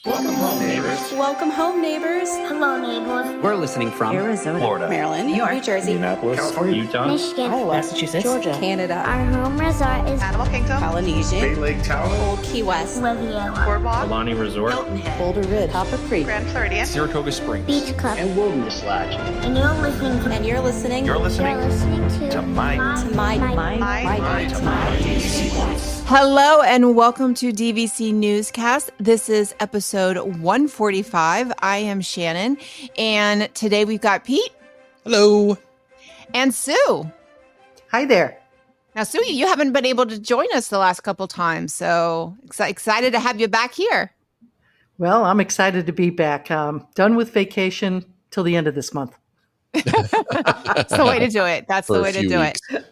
Welcome home, neighbors. Welcome home, neighbors. Hello, neighbors. We're listening from Arizona, Florida, Maryland, New York, New Jersey, Indianapolis, California, Utah, Michigan. Iowa, Massachusetts, Georgia, Canada, Our home resort is Animal Kingdom, Polynesian, Bay Lake Tower, Old Key West, Riviera, Boardwalk, Alani Resort, Hilton Head, Boulder Ridge, Copper Creek, Grand Floridian, Saratoga Springs, Beach Club. and Wilderness Lodge. And you're listening to and you're listening You're listening to to My DVC Points. Hello and welcome to DVC Newscast. This is episode 145. I am Shannon, and today we've got Pete. Hello. And Sue. Hi there. Now, Sue, you haven't been able to join us the last couple times, so excited to have you back here. Well, I'm excited to be back. Done with vacation till the end of this month. That's the way to do it. That's For the a way to few do weeks. it.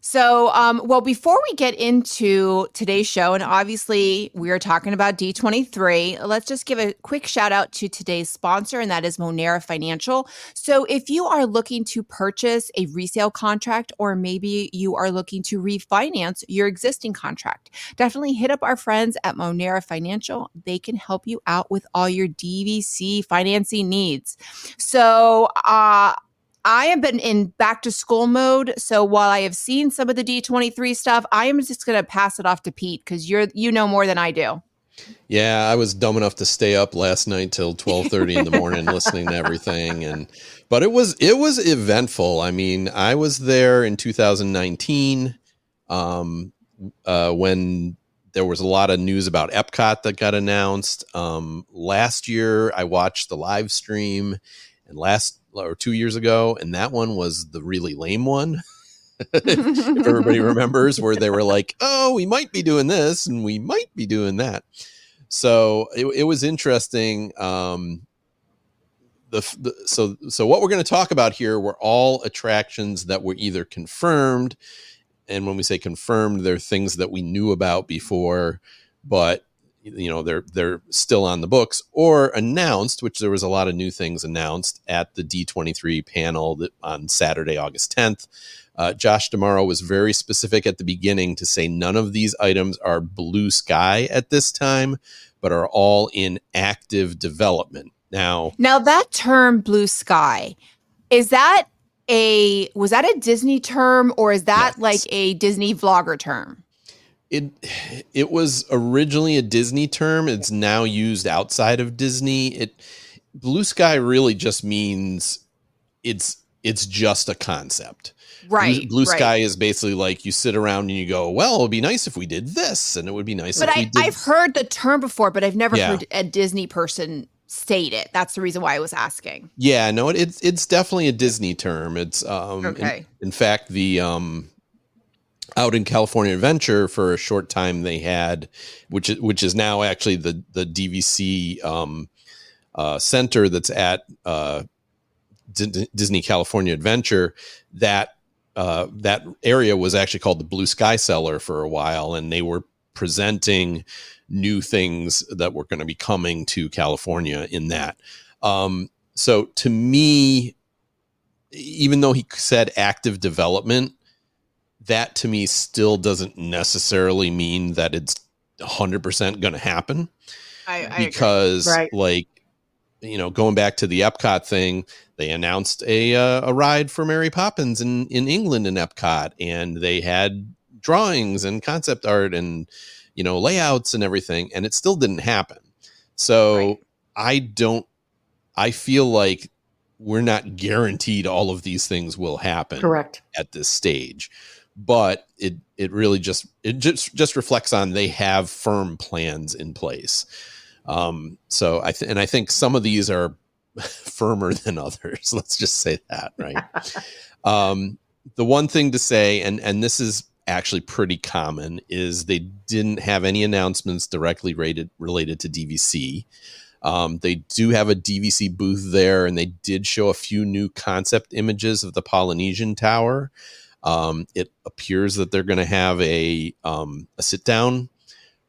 So, well, before we get into today's show, and obviously we are talking about D23, let's just give a quick shout out to today's sponsor, and that is Monera Financial. So if you are looking to purchase a resale contract, or maybe you are looking to refinance your existing contract, definitely hit up our friends at Monera Financial. They can help you out with all your DVC financing needs. So, I have been in back to school mode. So while I have seen some of the D23 stuff, I am just going to pass it off to Pete because you know more than I do. Yeah, I was dumb enough to stay up last night till 12:30 in the morning listening to everything, but it was eventful. I mean, I was there in 2019 when there was a lot of news about EPCOT that got announced. Last year, I watched the live stream, and 2 years ago, and that one was the really lame one. If everybody remembers, where they were like, "Oh, we might be doing this, and we might be doing that." So it was interesting. So what we're going to talk about here were all attractions that were either confirmed, and when we say confirmed, they're things that we knew about before, but they're still on the books, or announced, which there was a lot of new things announced at the D23 panel on Saturday, August 10th. Josh D'Amaro was very specific at the beginning to say none of these items are blue sky at this time, but are all in active development. Now that term blue sky, was that a Disney term, or is that like a Disney vlogger term? It was originally a Disney term. It's now used outside of Disney. Blue sky really just means it's just a concept. Right. Blue sky is basically like you sit around and you go, well, it would be nice if we did this, and it would be nice if we did. I've heard the term before, but I've never heard a Disney person state it. That's the reason why I was asking. Yeah, no, it's definitely a Disney term. It's okay. In fact, the out in California Adventure for a short time they had, which is now actually the DVC center that's at Disney California Adventure. That area was actually called the Blue Sky Cellar for a while, and they were presenting new things that were going to be coming to California in that. So to me, even though he said active development, that to me still doesn't necessarily mean that it's 100% going to happen. Because agree. Going back to the EPCOT thing, they announced a ride for Mary Poppins in England in EPCOT, and they had drawings and concept art and, layouts and everything, and it still didn't happen. So I feel like we're not guaranteed all of these things will happen. Correct. At this stage. But it really just reflects on they have firm plans in place. So I think some of these are firmer than others. Let's just say that, right? The one thing to say, and this is actually pretty common, is they didn't have any announcements directly related to DVC. They do have a DVC booth there, and they did show a few new concept images of the Polynesian Tower. It appears that they're going to have a sit-down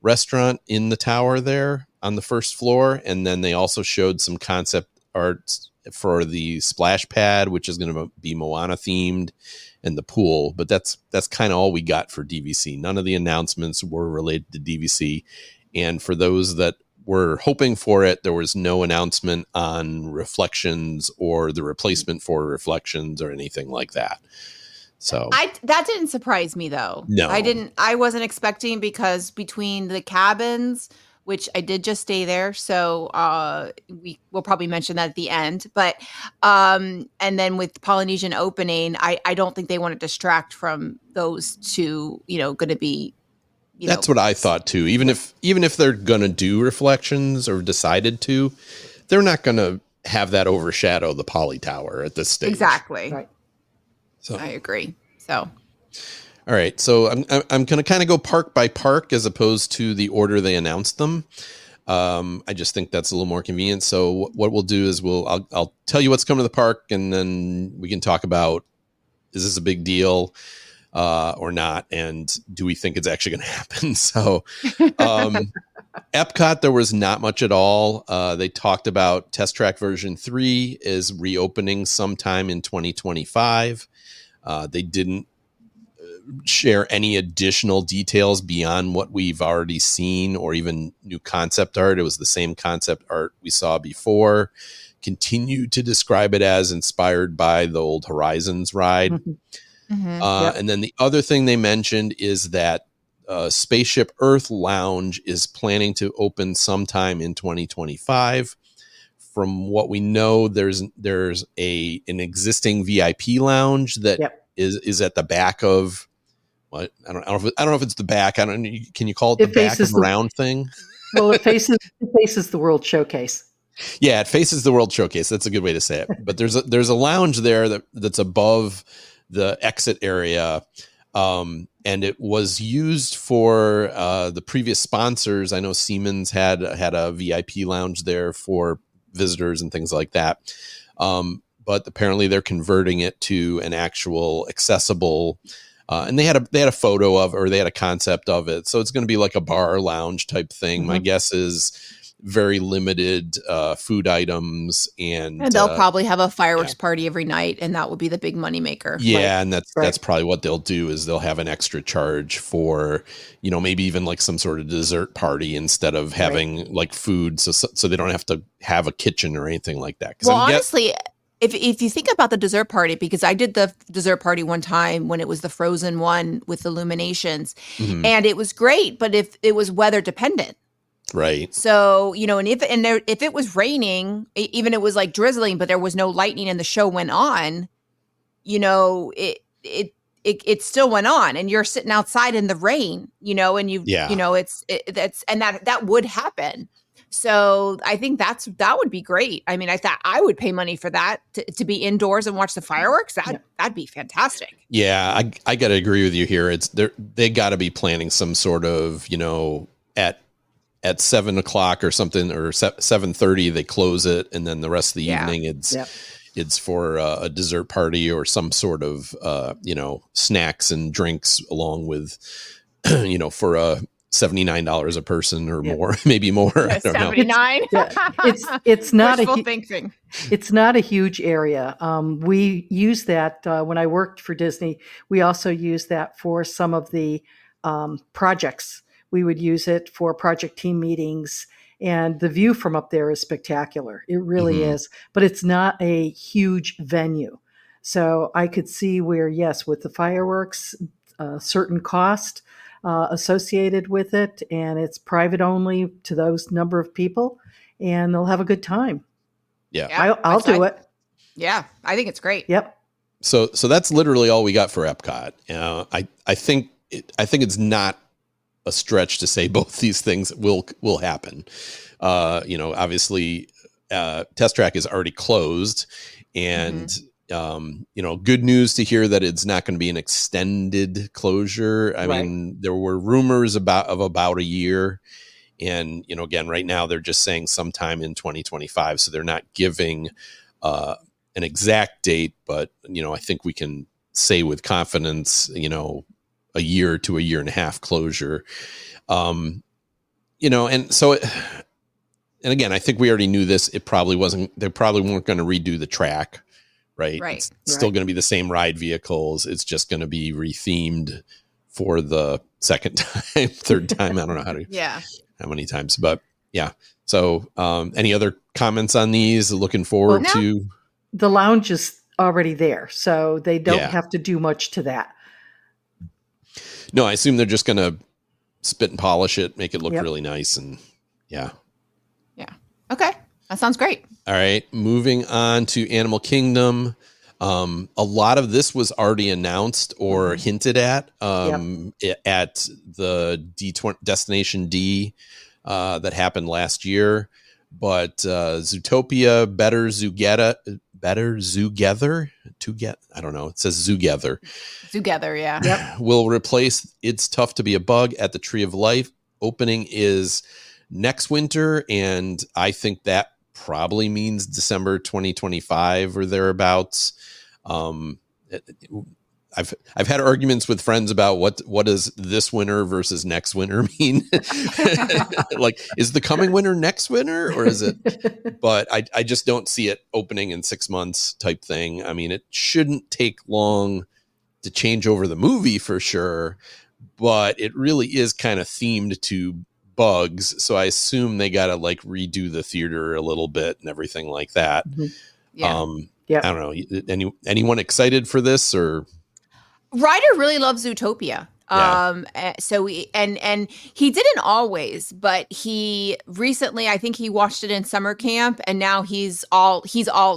restaurant in the tower there on the first floor, and then they also showed some concept art for the splash pad, which is going to be Moana themed, and the pool. But that's kind of all we got for DVC. None of the announcements were related to DVC, and for those that were hoping for it. There was no announcement on reflections or the replacement for reflections or anything like that. So that didn't surprise me though. No. I wasn't expecting, because between the cabins, which I did just stay there, so we will probably mention that at the end. But and then with Polynesian opening, I don't think they want to distract from those two. Going to be. That's what I thought too. Even if they're going to do reflections or decided to, they're not going to have that overshadow the Poly Tower at this stage. Exactly. Right. So I agree. So. All right, so I'm going to kind of go park by park as opposed to the order they announced them. I just think that's a little more convenient. So what we'll do is I'll tell you what's coming to the park, and then we can talk about, is this a big deal or not, and do we think it's actually going to happen? So EPCOT, there was not much at all. They talked about Test Track version 3 is reopening sometime in 2025. They didn't share any additional details beyond what we've already seen or even new concept art. It was the same concept art we saw before. Continued to describe it as inspired by the old Horizons ride. And then the other thing they mentioned is that Spaceship Earth Lounge is planning to open sometime in 2025. From what we know, there's an existing VIP lounge that is at the back of what I don't know if it's the back. Can you call it the back of the round thing? Well, it faces the World Showcase. Yeah, it faces the World Showcase. That's a good way to say it. But there's a lounge there that's above the exit area, and it was used for the previous sponsors. I know Siemens had a VIP lounge there for visitors and things like that. But apparently they're converting it to an actual accessible, and they had a photo of, or they had a concept of it. So it's going to be like a bar lounge type thing. My guess is very limited food items, and they'll probably have a fireworks party every night, and that will be the big money maker. Yeah, and that's probably what they'll do, is they'll have an extra charge for, maybe even like some sort of dessert party instead of having like food, so they don't have to have a kitchen or anything like that. Well, honestly, if you think about the dessert party, because I did the dessert party one time when it was the Frozen one with Illuminations, and it was great, but if it was weather dependent. Right. So, and if it was raining, even it was like drizzling, but there was no lightning and the show went on, it still went on, and you're sitting outside in the rain, and that would happen. So I think that would be great. I mean, I thought I would pay money for that to be indoors and watch the fireworks. That'd be fantastic. Yeah, I got to agree with you here. They got to be planning some sort of, at 7:00 or something, or 7:30 they close it, and then the rest of the evening it's for a dessert party or some sort of snacks and drinks along with for $79 a person or more, maybe more. I don't 79. know. It's not thinking. It's not a huge area. We use that when I worked for Disney. We also use that for some of the projects. We would use it for project team meetings, and the view from up there is spectacular. It really is, but it's not a huge venue. So I could see where, yes, with the fireworks, a certain cost associated with it, and it's private only to those number of people, and they'll have a good time. Yeah, I'll do it. Yeah, I think it's great. Yep. So that's literally all we got for EPCOT. I think it's not a stretch to say both these things will happen. Obviously, Test Track is already closed, and good news to hear that it's not going to be an extended closure. I mean, there were rumors of about a year, and again, right now they're just saying sometime in 2025, so they're not giving an exact date, but I think we can say with confidence, a year to a year and a half closure. And so, and again, I think we already knew this. They probably weren't going to redo the track, right? It's still going to be the same ride vehicles. It's just going to be rethemed for the second time, third time. I don't know how many times, but yeah. So, any other comments on these? Looking forward Well, no. to The lounge is already there, so they don't Yeah. have to do much to that. No, I assume they're just going to spit and polish it, make it look Yep. really nice. And yeah. Okay. That sounds great. All right. Moving on to Animal Kingdom. A lot of this was already announced or hinted at at the D20 Destination D that happened last year. But Zootopia, Better Zoogether, I don't know. It says Zoogether. Together, yeah. Will replace It's Tough to Be a Bug at the Tree of Life. Opening is next winter, and I think that probably means December 2025 or thereabouts. I've had arguments with friends about what does this winter versus next winter mean. Like, is the coming winter next winter, or is it? But I just don't see it opening in 6 months type thing. I mean, it shouldn't take long to change over the movie for sure, but it really is kind of themed to bugs. So I assume they got to like redo the theater a little bit and everything like that. Yeah. I don't know. Anyone excited for this or? Ryder really loves Zootopia. So and he didn't always, but he recently, I think he watched it in summer camp, and now he's all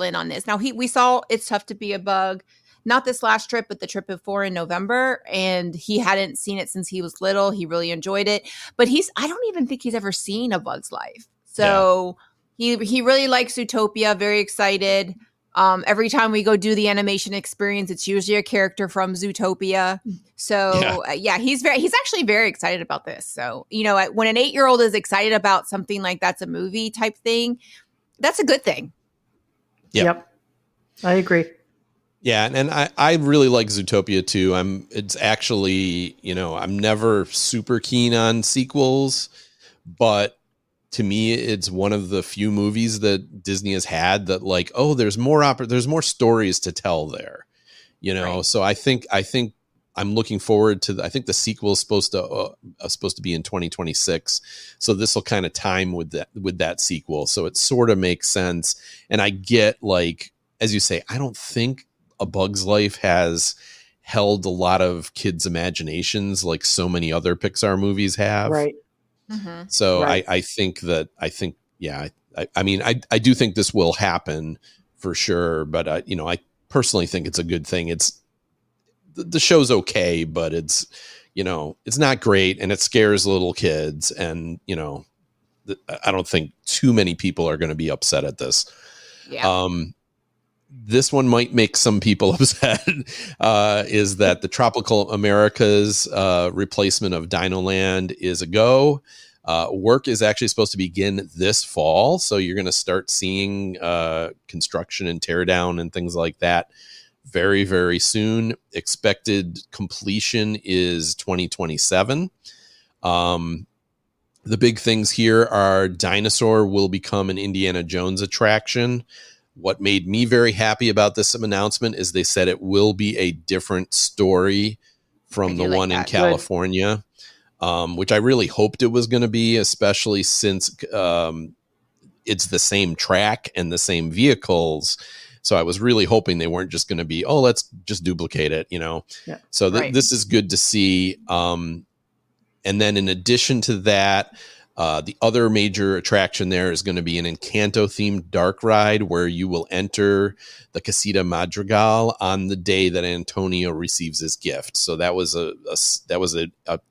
in on this. Now we saw It's Tough to Be a Bug, not this last trip, but the trip before in November, and he hadn't seen it since he was little. He really enjoyed it, but I don't even think he's ever seen A Bug's Life. So he really likes Zootopia, very excited. Every time we go do the animation experience, it's usually a character from Zootopia. So he's actually very excited about this. So, when an 8-year-old is excited about something like that's a movie type thing, that's a good thing. Yep. I agree. Yeah. And I really like Zootopia too. It's actually, I'm never super keen on sequels, but to me, it's one of the few movies that Disney has had that like, oh, there's more stories to tell there, Right. So I think I'm looking forward to. I think the sequel is supposed to be in 2026, so this will kind of time with that sequel. So it sort of makes sense, and I get like, as you say, I don't think A Bug's Life has held a lot of kids' imaginations like so many other Pixar movies have. Right. Mm-hmm. So Right. I think, I mean, I do think this will happen for sure, but I personally think it's a good thing. It's the show's okay, but it's not great, and it scares little kids, and I don't think too many people are going to be upset at this. Yeah. This one might make some people upset. Is that the Tropical America's replacement of Dinoland is a go. Work is actually supposed to begin this fall, so you're going to start seeing construction and teardown and things like that very, very soon. Expected completion is 2027. The big things here are Dinosaur will become an Indiana Jones attraction. What made me very happy about this announcement is they said it will be a different story from the one in California, which I really hoped it was going to be, especially since it's the same track and the same vehicles. So I was really hoping they weren't just going to be, oh, let's just duplicate it, Yeah. So this is good to see. And then in addition to that, the other major attraction there is going to be an Encanto-themed dark ride where you will enter the Casita Madrigal on the day that Antonio receives his gift. So that was a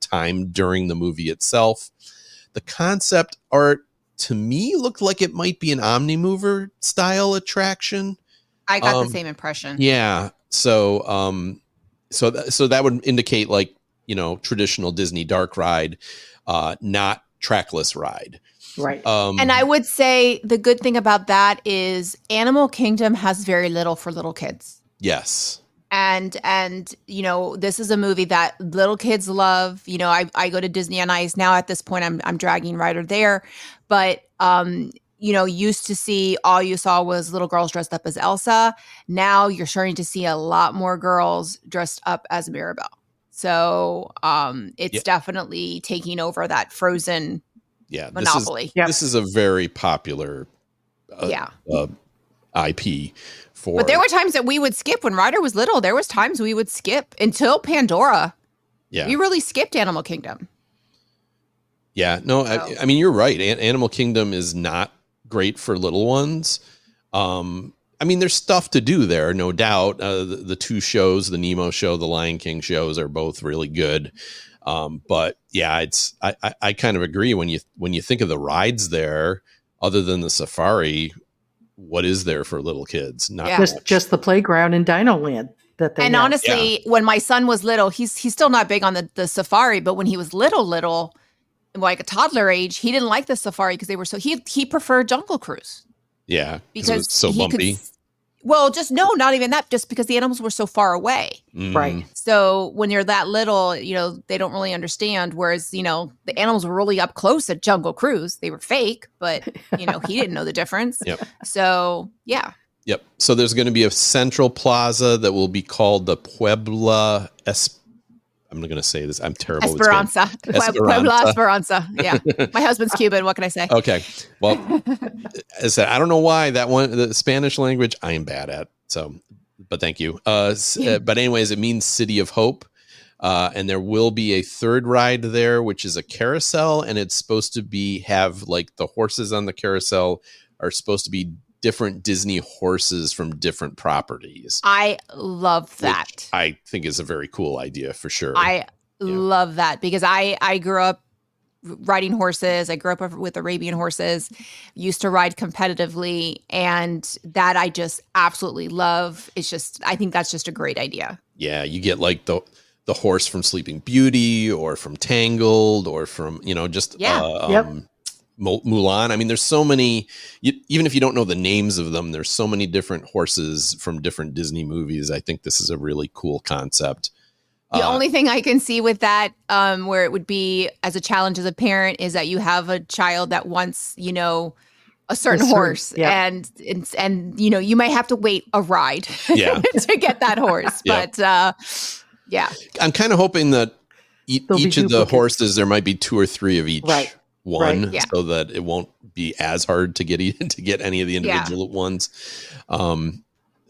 time during the movie itself. The concept art to me looked like it might be an Omnimover style attraction. I got the same impression. Yeah. So so that would indicate like, traditional Disney dark ride, not trackless ride. Right. And I would say the good thing about that is Animal Kingdom has very little for little kids. Yes. And this is a movie that little kids love. I go to Disney on Ice now. At this point, I'm dragging Ryder there, but used to see all you saw was little girls dressed up as Elsa. Now you're starting to see a lot more girls dressed up as Mirabelle. So it's definitely taking over that Frozen Yeah, Monopoly. This is a very popular IP for. But there were times that we would skip when Ryder was little. There was times we would skip until Pandora. Yeah, we really skipped Animal Kingdom. Yeah, no, I mean, you're right. Animal Kingdom is not great for little ones. I mean, there's stuff to do there, no doubt. The two shows, the Nemo show, the Lion King shows, are both really good. But yeah, I kind of agree when you think of the rides there, other than the safari, what is there for little kids? Not just the playground in Dino Land. And honestly, when my son was little, he's still not big on the safari, but when he was little, like a toddler age, he didn't like the safari because they were so he preferred Jungle Cruise. Yeah, because it was so bumpy. Not even that, just because the animals were so far away. Right. So when you're that little, they don't really understand. Whereas, the animals were really up close at Jungle Cruise. They were fake, but, he didn't know the difference. Yep. So, yeah. Yep. So there's going to be a central plaza that will be called the Puebla I'm not going to say this. I'm terrible. Esperanza. Puebla Esperanza. Yeah. My husband's Cuban. What can I say? Okay. Well, as I said, I don't know why that one, the Spanish language, I am bad at. So, but thank you. But anyways, it means City of Hope. And there will be a third ride there, which is a carousel. And it's supposed to have like the horses on the carousel are supposed to be different Disney horses from different properties. I love that. Which I think is a very cool idea for sure. I love that because I grew up riding horses. I grew up with Arabian horses, used to ride competitively, and that I just absolutely love. I think that's just a great idea. Yeah, you get like the horse from Sleeping Beauty or from Tangled or from, Mulan. I mean, there's so many, even if you don't know the names of them, there's so many different horses from different Disney movies. I think this is a really cool concept. The only thing I can see with that, where it would be as a challenge as a parent, is that you have a child that wants, a certain horse, and you might have to wait a ride to get that horse. But I'm kind of hoping that each of the horses, there might be 2 or 3 of each. Right. One, so that it won't be as hard to get any of the individual ones. And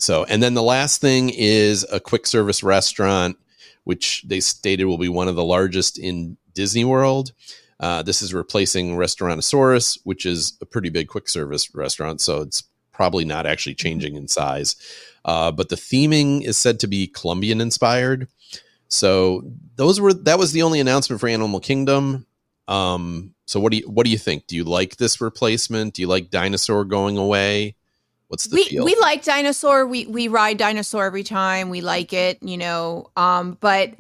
then the last thing is a quick service restaurant, which they stated will be one of the largest in Disney World. This is replacing Restaurantosaurus, which is a pretty big quick service restaurant. So it's probably not actually changing in size. But the theming is said to be Colombian inspired. So that was the only announcement for Animal Kingdom. So what do you think? Do you like this replacement? Do you like Dinosaur going away? What's the feel? We like Dinosaur. We ride Dinosaur every time. We like it, but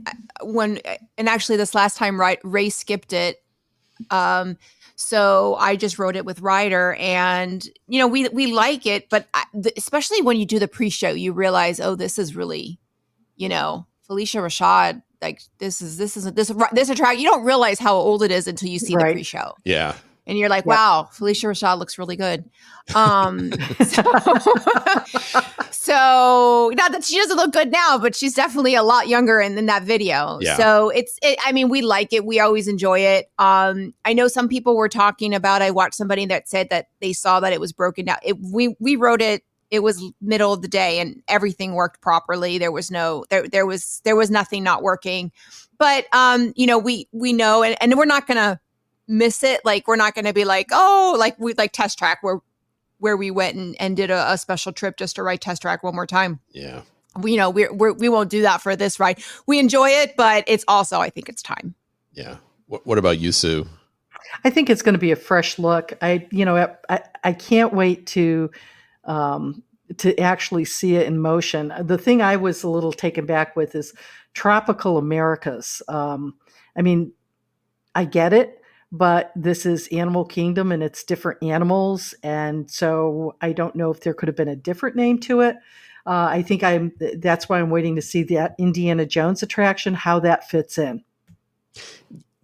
actually this last time Ray skipped it. So I just rode it with Ryder, and we like it, but especially when you do the pre-show, you realize, oh, this is really, Felicia Rashad. Like this attraction. You don't realize how old it is until you see the pre-show. Yeah. And you're like, wow, Felicia Rashad looks really good. So not that she doesn't look good now, but she's definitely a lot younger in that video. Yeah. So we like it. We always enjoy it. I know some people were talking about, I watched somebody that said that they saw that it was broken down. We wrote it. It was middle of the day and everything worked properly. There was there was nothing not working, but we know, and we're not going to miss it. Like, we're not going to be like, oh, like we like Test Track where we went and did a special trip just to ride Test Track one more time. Yeah. We won't do that for this ride. We enjoy it, but it's also, I think it's time. Yeah. What about you, Sue? I think it's going to be a fresh look. I can't wait to actually see it in motion. The thing I was a little taken back with is Tropical Americas. I mean, I get it, but this is Animal Kingdom and it's different animals. And so I don't know if there could have been a different name to it. I think that's why I'm waiting to see that Indiana Jones attraction, how that fits in.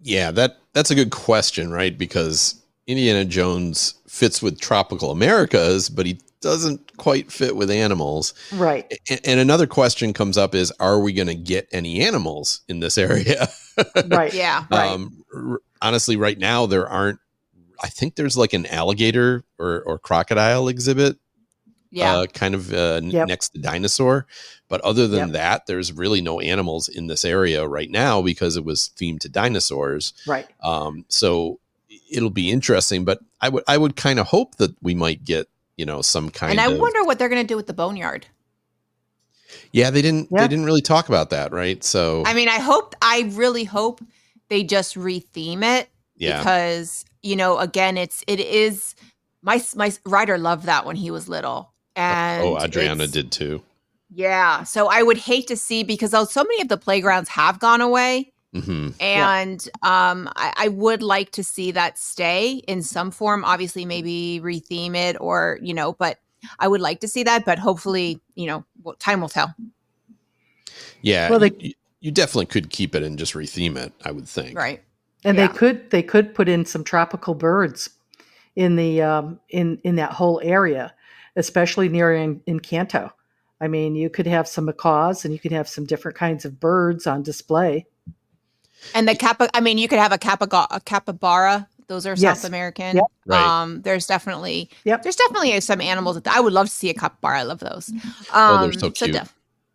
Yeah, that's a good question, right? Because Indiana Jones fits with Tropical Americas, but he doesn't quite fit with animals. Right. And another question comes up is, are we going to get any animals in this area? Right. Yeah. Right. Honestly, right now, there aren't I think there's like an alligator or crocodile exhibit. Yeah. Next to dinosaur. But other than Yep. that, there's really no animals in this area right now because it was themed to dinosaurs. Right. So it'll be interesting, but I would kind of hope that we might get, some kind And of. I wonder what they're going to do with the boneyard. Yeah, they didn't really talk about that, right? So I mean, I really hope they just retheme it. Yeah. Because, again, it is my rider loved that when he was little. And Adriana did too. Yeah. So I would hate to see, because so many of the playgrounds have gone away. Mm-hmm. And I would like to see that stay in some form. Obviously, maybe retheme it or, but I would like to see that. But hopefully, time will tell. Yeah. Well, you definitely could keep it and just retheme it, I would think. Right. And Yeah. they could put in some tropical birds in the in that whole area, especially near in Canto. I mean, you could have some macaws and you could have some different kinds of birds on display. And you could have a capybara. Those are Yes. South American. Yep. Right. There's definitely Yep. some animals that I would love to see a capybara. I love those. They're so cute.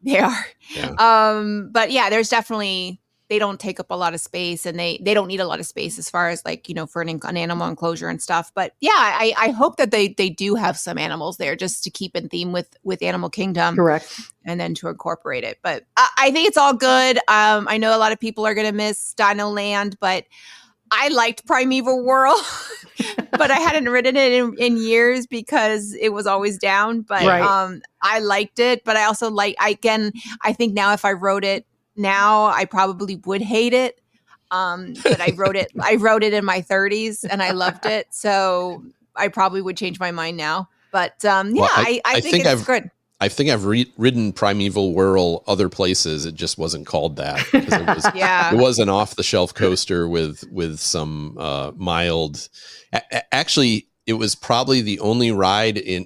They are. Yeah. But yeah, there's definitely, they don't take up a lot of space, and they don't need a lot of space as far as for an animal enclosure and stuff. But yeah, I hope that they do have some animals there just to keep in theme with Animal Kingdom. Correct. And then to incorporate it. But I think it's all good. I know a lot of people are going to miss Dino Land, but I liked Primeval World, but I hadn't ridden it in years because it was always down. But Right. I liked it. But I also I think now if I rode it now, I probably would hate it. But I rode it in my 30s and I loved it. So I probably would change my mind now. But I think it's good. I think I've ridden Primeval Whirl other places. It just wasn't called that. It was, Yeah. It was an off-the-shelf coaster with some mild. Actually, it was probably the only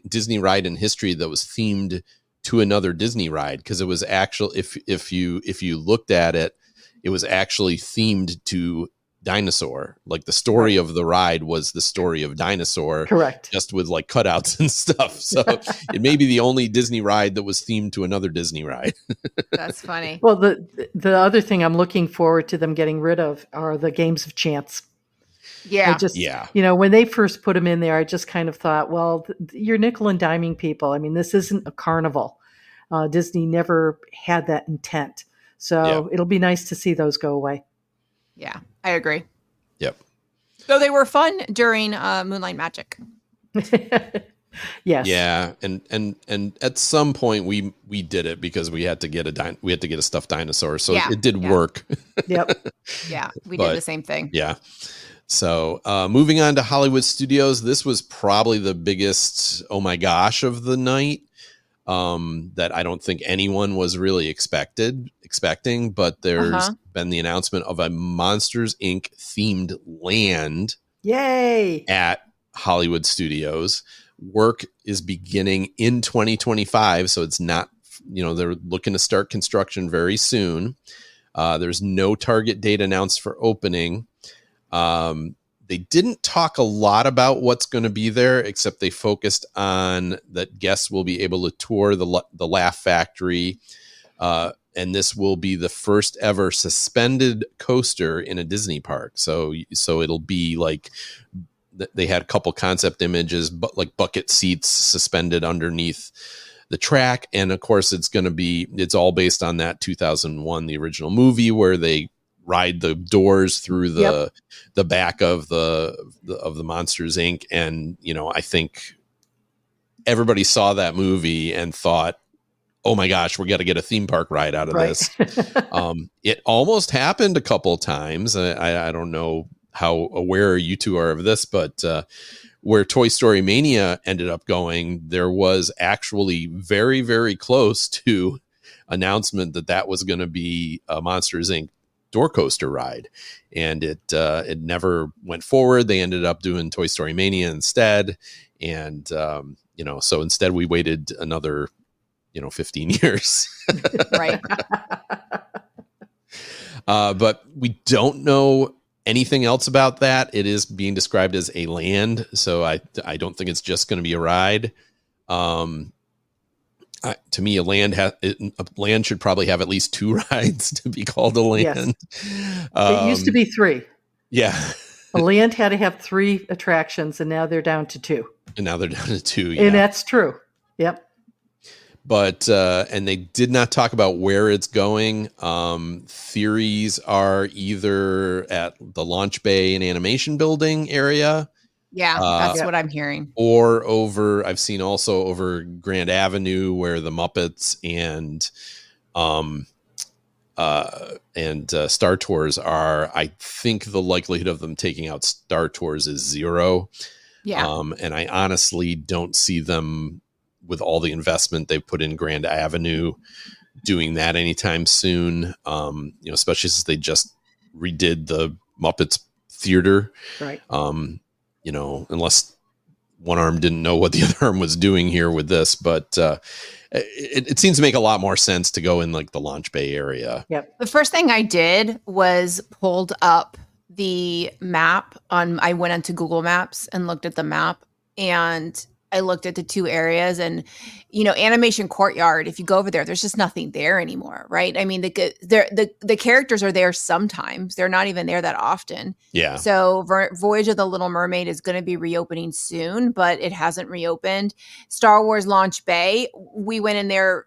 Disney ride in history that was themed to another Disney ride, because it was actually, if you looked at it, it was actually themed to dinosaur. Like the story of the ride was the story of dinosaur. Correct. Just with like cutouts and stuff. So it may be the only Disney ride that was themed to another Disney ride. That's funny. Well, the other thing I'm looking forward to them getting rid of are the games of chance. Yeah. When they first put them in there, I just kind of thought, well, you're nickel and diming people. I mean, this isn't a carnival. Disney never had that intent. So it'll be nice to see those go away. Yeah, I agree. Yep. So they were fun during Moonlight Magic. Yes. Yeah, and at some point we did it because we had to get a stuffed dinosaur, so it did work. Yep. Yeah, we did the same thing. Yeah. So moving on to Hollywood Studios, this was probably the biggest oh my gosh of the night. That I don't think anyone was really expecting, but there's been the announcement of a Monsters Inc. themed land. Yay! At Hollywood Studios. Work is beginning in 2025, so it's not, they're looking to start construction very soon. There's no target date announced for opening. They didn't talk a lot about what's going to be there, except they focused on that guests will be able to tour the Laugh Factory. And this will be the first ever suspended coaster in a Disney park. So it'll be like, they had a couple concept images, but like bucket seats suspended underneath the track. And of course it's all based on that 2001, the original movie, where they ride the doors through the back of the Monsters Inc. And, I think everybody saw that movie and thought, oh my gosh, we got to get a theme park ride out of this. It almost happened a couple of times. I don't know how aware you two are of this, but where Toy Story Mania ended up going, there was actually very, very close to announcement that was going to be a Monsters Inc. door coaster ride, and it never went forward. They ended up doing Toy Story Mania instead, and so instead we waited another 15 years. Right. But we don't know anything else about that, it is being described as a land. So I don't think it's just going to be a ride. To me, a land should probably have at least 2 rides to be called a land. Yes. It used to be 3. Yeah. A land had to have 3 attractions, and now they're down to 2. And now they're down to 2. Yeah. And that's true. Yep. But and they did not talk about where it's going. Theories are either at the launch bay and animation building area. Yeah, that's what I'm hearing. Or I've seen also over Grand Avenue where the Muppets and Star Tours are. I think the likelihood of them taking out Star Tours is 0. Yeah. And I honestly don't see them, with all the investment they've put in Grand Avenue, doing that anytime soon. Especially since they just redid the Muppets Theater. Right. Unless one arm didn't know what the other arm was doing here with this, but it seems to make a lot more sense to go in like the launch bay area. Yep. The first thing I did was pulled up the map I went onto Google Maps and looked at the map, and I looked at the 2 areas, and, Animation Courtyard, if you go over there, there's just nothing there anymore. Right. I mean, the characters are there sometimes. They're not even there that often. Yeah. So Voyage of the Little Mermaid is going to be reopening soon, but it hasn't reopened. Star Wars Launch Bay, we went in there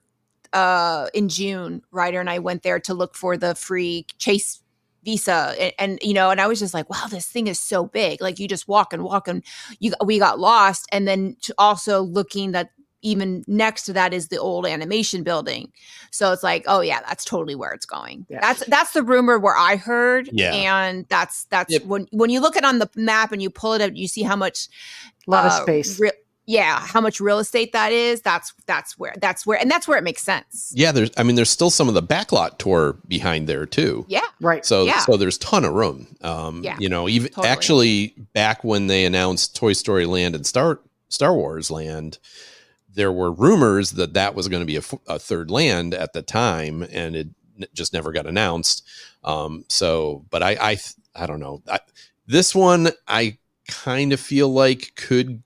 in June. Ryder and I went there to look for the free Chase visa, and I was just like, wow, this thing is so big. Like, you just walk and we got lost. And then also looking that even next to that is the old animation building. So it's like, oh yeah, that's totally where it's going. Yeah. That's the rumor where I heard. Yeah. And that's Yep. when you look at on the map and you pull it up, you see how much A lot of space. how much real estate that is. That's where it makes sense. Yeah, there's still some of the backlot tour behind there too. Yeah. Right. So there's ton of room. Even totally. Actually back when they announced Toy Story Land and Star Wars Land, there were rumors that was going to be a third land at the time, and it just never got announced. But I don't know. This one I kind of feel like could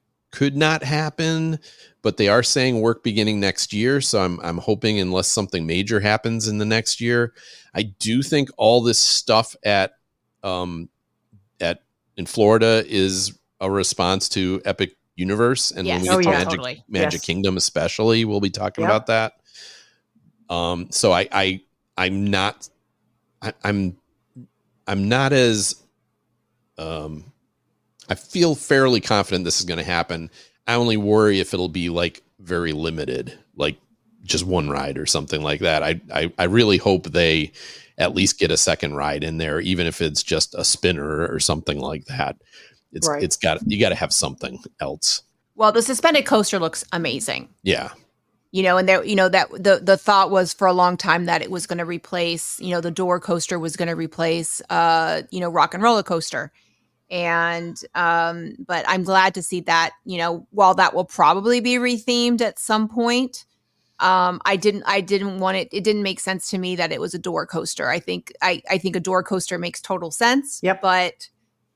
not happen, but they are saying work beginning next year. So I'm hoping, unless something major happens in the next year. I do think all this stuff in Florida is a response to Epic Universe, and Yes. when we get to Totally. Magic Yes. Kingdom especially, we'll be talking about that. So I'm not as I feel fairly confident this is going to happen. I only worry if it'll be like very limited, like just one ride or something like that. I really hope they at least get a second ride in there, even if it's just a spinner or something like that. You got to have something else. Well, the suspended coaster looks amazing. Yeah. And there, that the thought was for a long time that it was going to replace, the door coaster was going to replace, Rock and Roller Coaster. And, but I'm glad to see that, while that will probably be rethemed at some point, I didn't want it. It didn't make sense to me that it was a door coaster. I think a door coaster makes total sense. Yep. But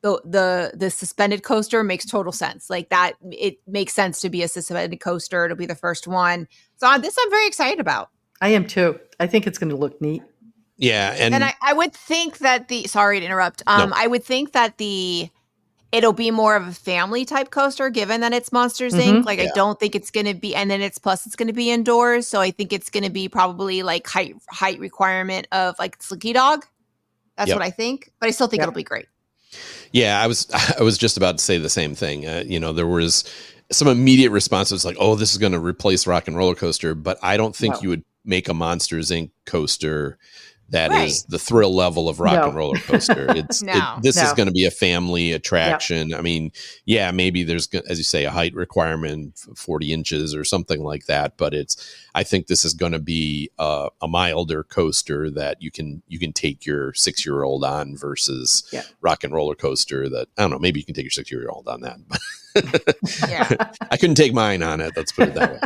the suspended coaster makes total sense. Like that, it makes sense to be a suspended coaster. It'll be the first one. So I'm very excited about. I am too. I think it's going to look neat. Yeah. And I would think that sorry to interrupt. No. I would think that it'll be more of a family type coaster, given that it's Monsters Inc. Like, Yeah. I don't think it's going to be, and then it's going to be indoors. So I think it's going to be probably like height requirement of like Slinky Dog. That's Yep. what I think, but I still think Yep. it'll be great. Yeah, I was just about to say the same thing. There was some immediate responses like, "Oh, this is going to replace Rock and Roller Coaster," but I don't think you would make a Monsters Inc. coaster that is the thrill level of Rock and Roller Coaster. This is going to be a family attraction. Yep. I mean, yeah, maybe there's, as you say, a height requirement, 40 inches or something like that. But I think this is going to be a milder coaster that you can take your 6-year-old on versus Rock and Roller Coaster that, I don't know, maybe you can take your 6-year-old on that. Yeah. I couldn't take mine on it. Let's put it that way.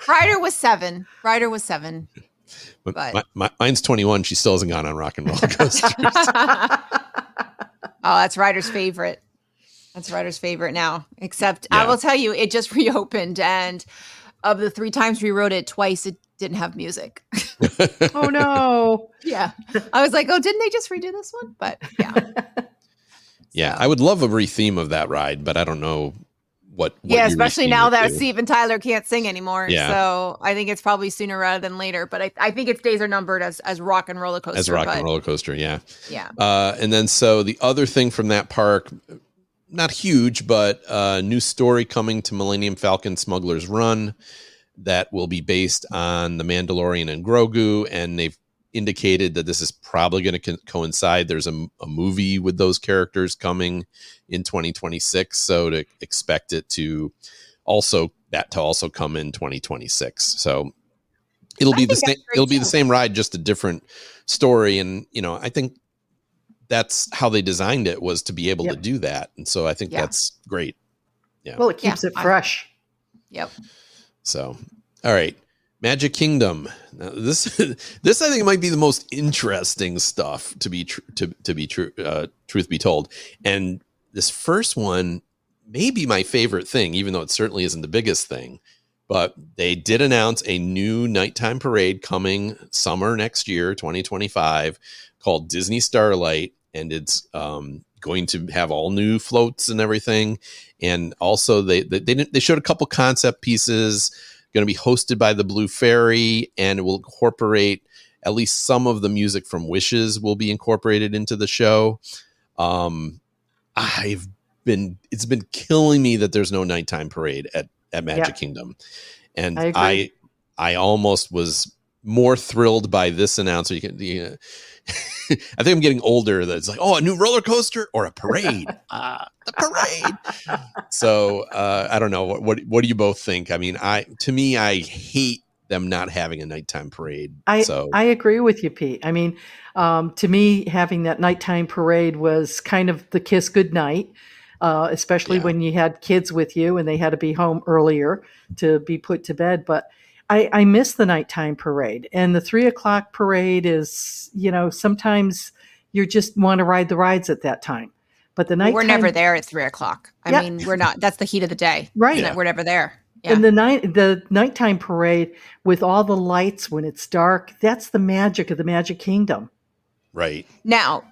Ryder was 7. But mine's 21. She still hasn't gone on Rock and Roller Coasters. Oh, that's Ryder's favorite. That's Ryder's favorite now. Except I Yeah. will tell you, it just reopened, and of the 3 times we rode it, twice it didn't have music. Oh no. Yeah. I was like, oh, didn't they just redo this one? But yeah. Yeah, So. I would love a retheme of that ride, but I don't know what Yeah, you especially retheme now it that to. Steve and Tyler can't sing anymore. Yeah. So I think it's probably sooner rather than later. But I think its days are numbered as Rock and Roller Coaster. As Rock and Roller Coaster, yeah. Yeah. And then so the other thing from that park, not huge, but a new story coming to Millennium Falcon Smuggler's Run that will be based on The Mandalorian and Grogu, and they've indicated that this is probably going to coincide. There's a movie with those characters coming in 2026, so to expect it to also come in 2026. So it'll be the same. It'll be the same ride, just a different story. And I think that's how they designed it, was to be able to do that. And so I think that's great. Yeah. Well, it keeps it fresh. Yep. So, all right. Magic Kingdom. Now, this I think might be the most interesting stuff to be truth be told. And this first one may be my favorite thing, even though it certainly isn't the biggest thing. But they did announce a new nighttime parade coming summer next year, 2025, called Disney Starlight, and it's going to have all new floats and everything. And also they showed a couple concept pieces. Going to be hosted by the Blue Fairy, and it will incorporate at least some of the music from Wishes will be incorporated into the show. It's been killing me that there's no nighttime parade at Magic Kingdom. And I almost was more thrilled by this announcement. I think I'm getting older. That it's like, oh, a new roller coaster or a parade. The parade. So I don't know. What do you both think? I mean, I hate them not having a nighttime parade. I agree with you, Pete. I mean, to me, having that nighttime parade was kind of the kiss goodnight, especially when you had kids with you and they had to be home earlier to be put to bed. But I miss the nighttime parade, and the 3:00 parade is, sometimes you just want to ride the rides at that time. But the nighttime, we're never there at 3:00. I mean, we're not. That's the heat of the day, right? Yeah. We're never there. Yeah. And the nighttime parade with all the lights when it's dark, that's the magic of the Magic Kingdom. Right. Now,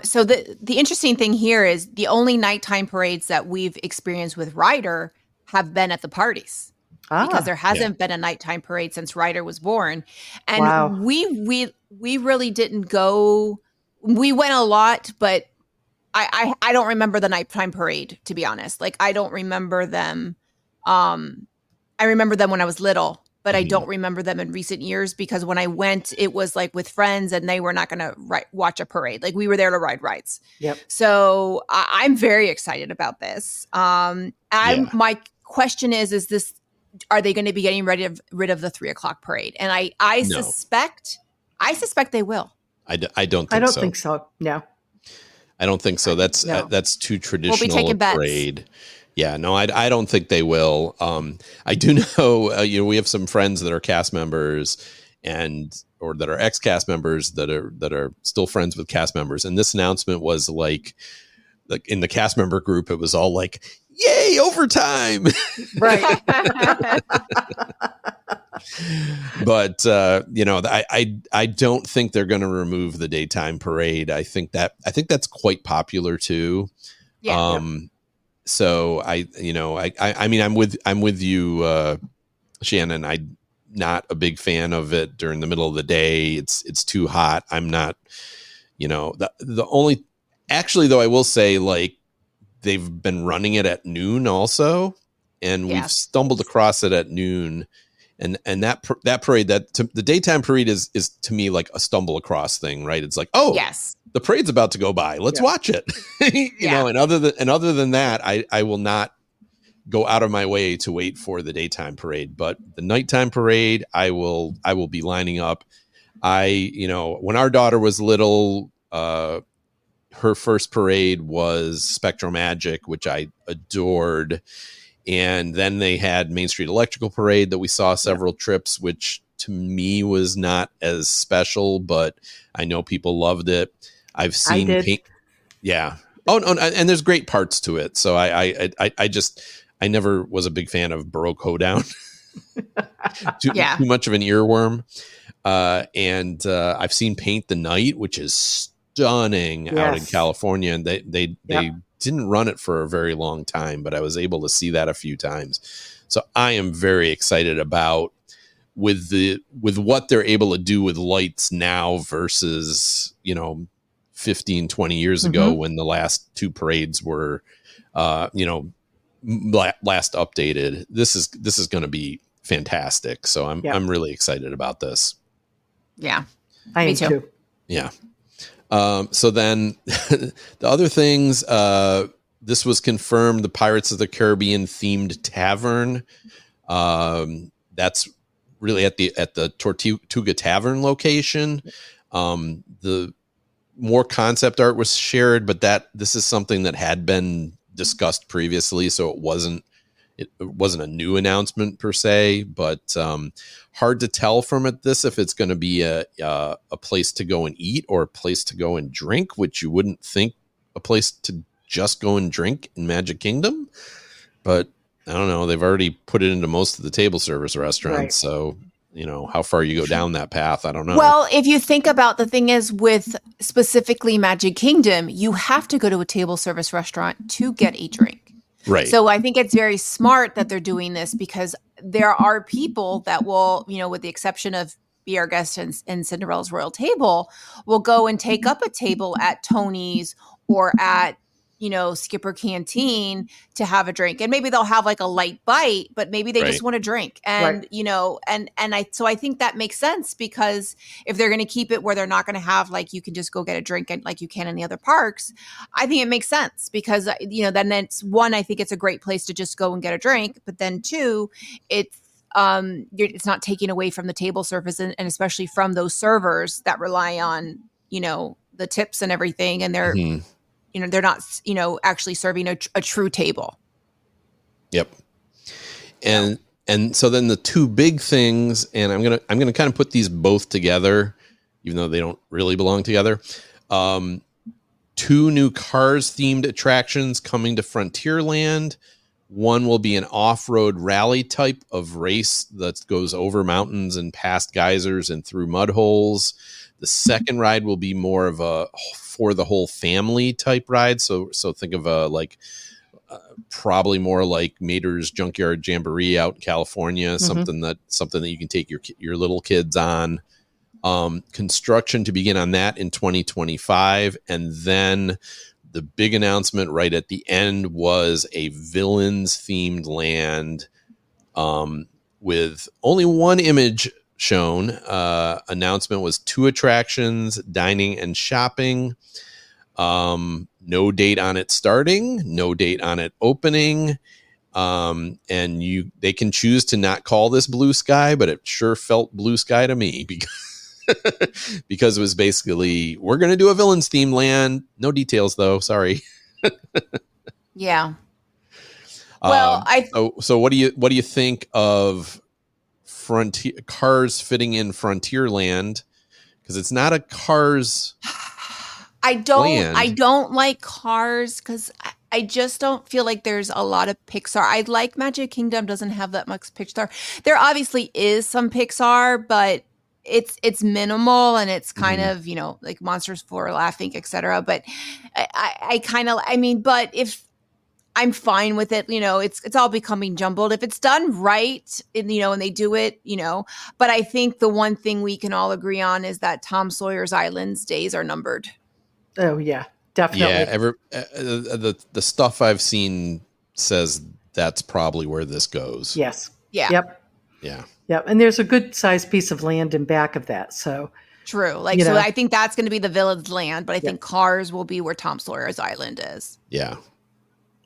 so the interesting thing here is the only nighttime parades that we've experienced with Ryder have been at the parties. Because there hasn't been a nighttime parade since Ryder was born. And we really didn't go. We went a lot, but I don't remember the nighttime parade, to be honest. Like, I don't remember them. I remember them when I was little, but I don't remember them in recent years, because when I went, it was like with friends and they were not going to watch a parade. Like, we were there to ride rides. Yep. So I'm very excited about this. My question is this, are they going to be getting rid of the 3:00 parade? And I suspect they will. I don't think so. No. I don't think so. That's too traditional a parade. Yeah, no, I don't think they will. I do know, we have some friends that are cast members or that are ex-cast members that are still friends with cast members. And this announcement was like in the cast member group, it was all like, yay, overtime. Right. But, I don't think they're going to remove the daytime parade. I think that's quite popular too. Yeah. So I mean, I'm with you, Shannon. I'm not a big fan of it during the middle of the day. It's too hot. I'm not, the only, actually though, I will say, like, they've been running it at noon also, and we've stumbled across it at noon, and that parade, the daytime parade is to me like a stumble across thing, right? It's like, oh yes, the parade's about to go by, let's watch it. you know, and other than that, I will not go out of my way to wait for the daytime parade, but the nighttime parade, I will be lining up. When our daughter was little, her first parade was Spectral Magic, which I adored. And then they had Main Street Electrical Parade that we saw several trips, which to me was not as special, but I know people loved it. I've seen Oh no, and there's great parts to it. So I never was a big fan of Baroque Hoedown. Too much of an earworm. And I've seen Paint the Night, which is stunning out in California, and they didn't run it for a very long time, but I was able to see that a few times. So I am very excited about with what they're able to do with lights now versus 15, 20 years ago when the last two parades were last updated. This is going to be fantastic. So I'm really excited about this. Yeah. Me too. Yeah. So then the other things, this was confirmed, the Pirates of the Caribbean themed tavern. That's really at the Tortuga Tavern location. The more concept art was shared, but this is something that had been discussed previously. So it wasn't a new announcement per se, but hard to tell from this if it's going to be a place to go and eat or a place to go and drink, which you wouldn't think a place to just go and drink in Magic Kingdom. But I don't know. They've already put it into most of the table service restaurants. Right. So, how far you go down that path, I don't know. Well, if you think about the thing is with specifically Magic Kingdom, you have to go to a table service restaurant to get a drink. Right. So I think it's very smart that they're doing this because there are people that will, with the exception of Be Our Guest and Cinderella's Royal Table, will go and take up a table at Tony's or at, Skipper Canteen to have a drink. And maybe they'll have like a light bite, but maybe they just want to drink. And, so I think that makes sense because if they're going to keep it where they're not going to have like, you can just go get a drink and like you can in the other parks, I think it makes sense because, then it's one, I think it's a great place to just go and get a drink. But then two, it's not taking away from the table service and especially from those servers that rely on, the tips and everything. And they're, they're not, actually serving a true table. Yep. And so then the two big things, and I'm gonna kind of put these both together, even though they don't really belong together. Two new Cars themed attractions coming to Frontierland. One will be an off-road rally type of race that goes over mountains and past geysers and through mud holes. The second ride will be more of a for the whole family type ride. So think of probably more like Mater's Junkyard Jamboree out in California, something that you can take your little kids on. Construction to begin on that in 2025, and then the big announcement right at the end was a villains themed land with only one image shown. Announcement was 2 attractions, dining and shopping. No date on it starting, no date on it opening. And they can choose to not call this Blue Sky, but it sure felt Blue Sky to me because it was basically, we're going to do a villains themed land. No details though. Sorry. Yeah. Well, so what do you think of Cars fitting in Frontierland? Because it's not a Cars. I don't like Cars because I just don't feel like there's a lot of Pixar. I like Magic Kingdom doesn't have that much Pixar. There obviously is some Pixar, but it's minimal and it's kind of, like Monsters for Laughing, etc. But but if I'm fine with it, it's all becoming jumbled. If it's done right, and they do it, but I think the one thing we can all agree on is that Tom Sawyer's Island's days are numbered. Oh yeah, definitely. Yeah, the stuff I've seen says that's probably where this goes. Yes. Yeah. Yep. Yeah. Yep. And there's a good sized piece of land in back of that. So true. So I think that's going to be the villain's land, but I think Cars will be where Tom Sawyer's Island is. Yeah.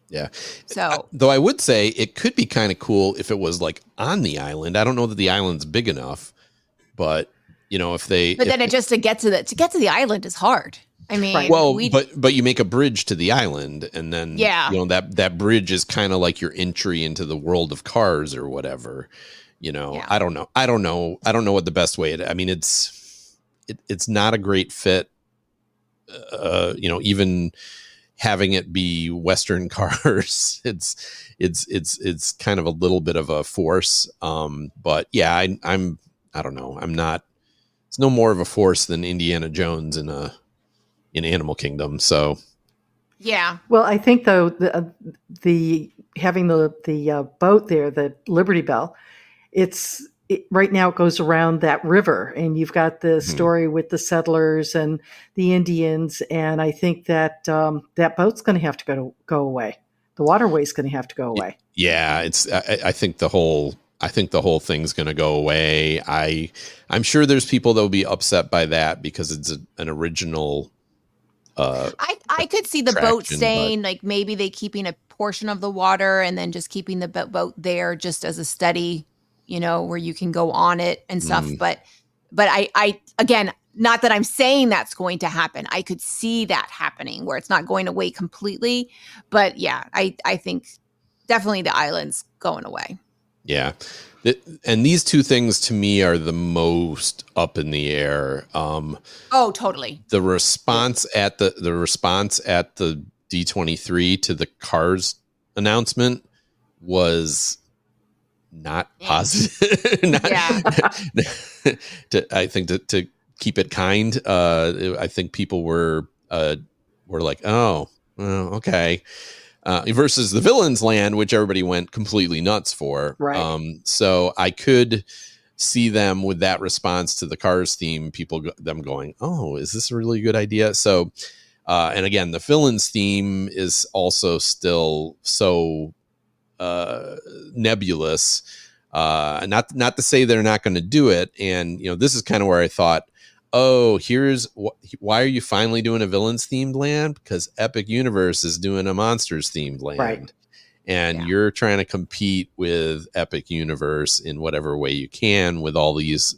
Yeah. So though I would say it could be kind of cool if it was like on the island. I don't know that the island's big enough, but if they. But then to get to the island is hard. I mean, right. Well, but you make a bridge to the island, and then that bridge is kind of like your entry into the world of Cars or whatever. I don't know. I don't know what the best way. I mean, it's not a great fit. Even having it be Western cars, it's kind of a little bit of a force. But yeah, I don't know. It's no more of a force than Indiana Jones in Animal Kingdom. So Yeah. Well, I think though the having the boat there, the Liberty Bell, right now it goes around that river, and you've got the story with the settlers and the Indians, and I think that that boat's going to have to go away. The waterway's going to have to go away. Yeah, I think the whole thing's going to go away. I'm sure there's people that will be upset by that because it's an original. I could see the boat staying, like maybe they keeping a portion of the water and then just keeping the boat there just as a steady, where you can go on it and stuff. But I again, not that I'm saying that's going to happen. I could see that happening where it's not going away completely. But yeah, I think definitely the island's going away. Yeah. And these two things to me are the most up in the air. Oh, totally. The response at the D23 to the Cars announcement was not positive. I think to keep it kind, I think people were like, oh, well, okay. Versus the Villains Land, which everybody went completely nuts for. Right. So I could see them with that response to the Cars theme, them going, oh, is this a really good idea? So, and again, the Villains theme is also still so nebulous. Not to say they're not going to do it. And, this is kind of where I thought, oh, why are you finally doing a villains themed land? Because Epic Universe is doing a monsters themed land. Right. And you're trying to compete with Epic Universe in whatever way you can with all these,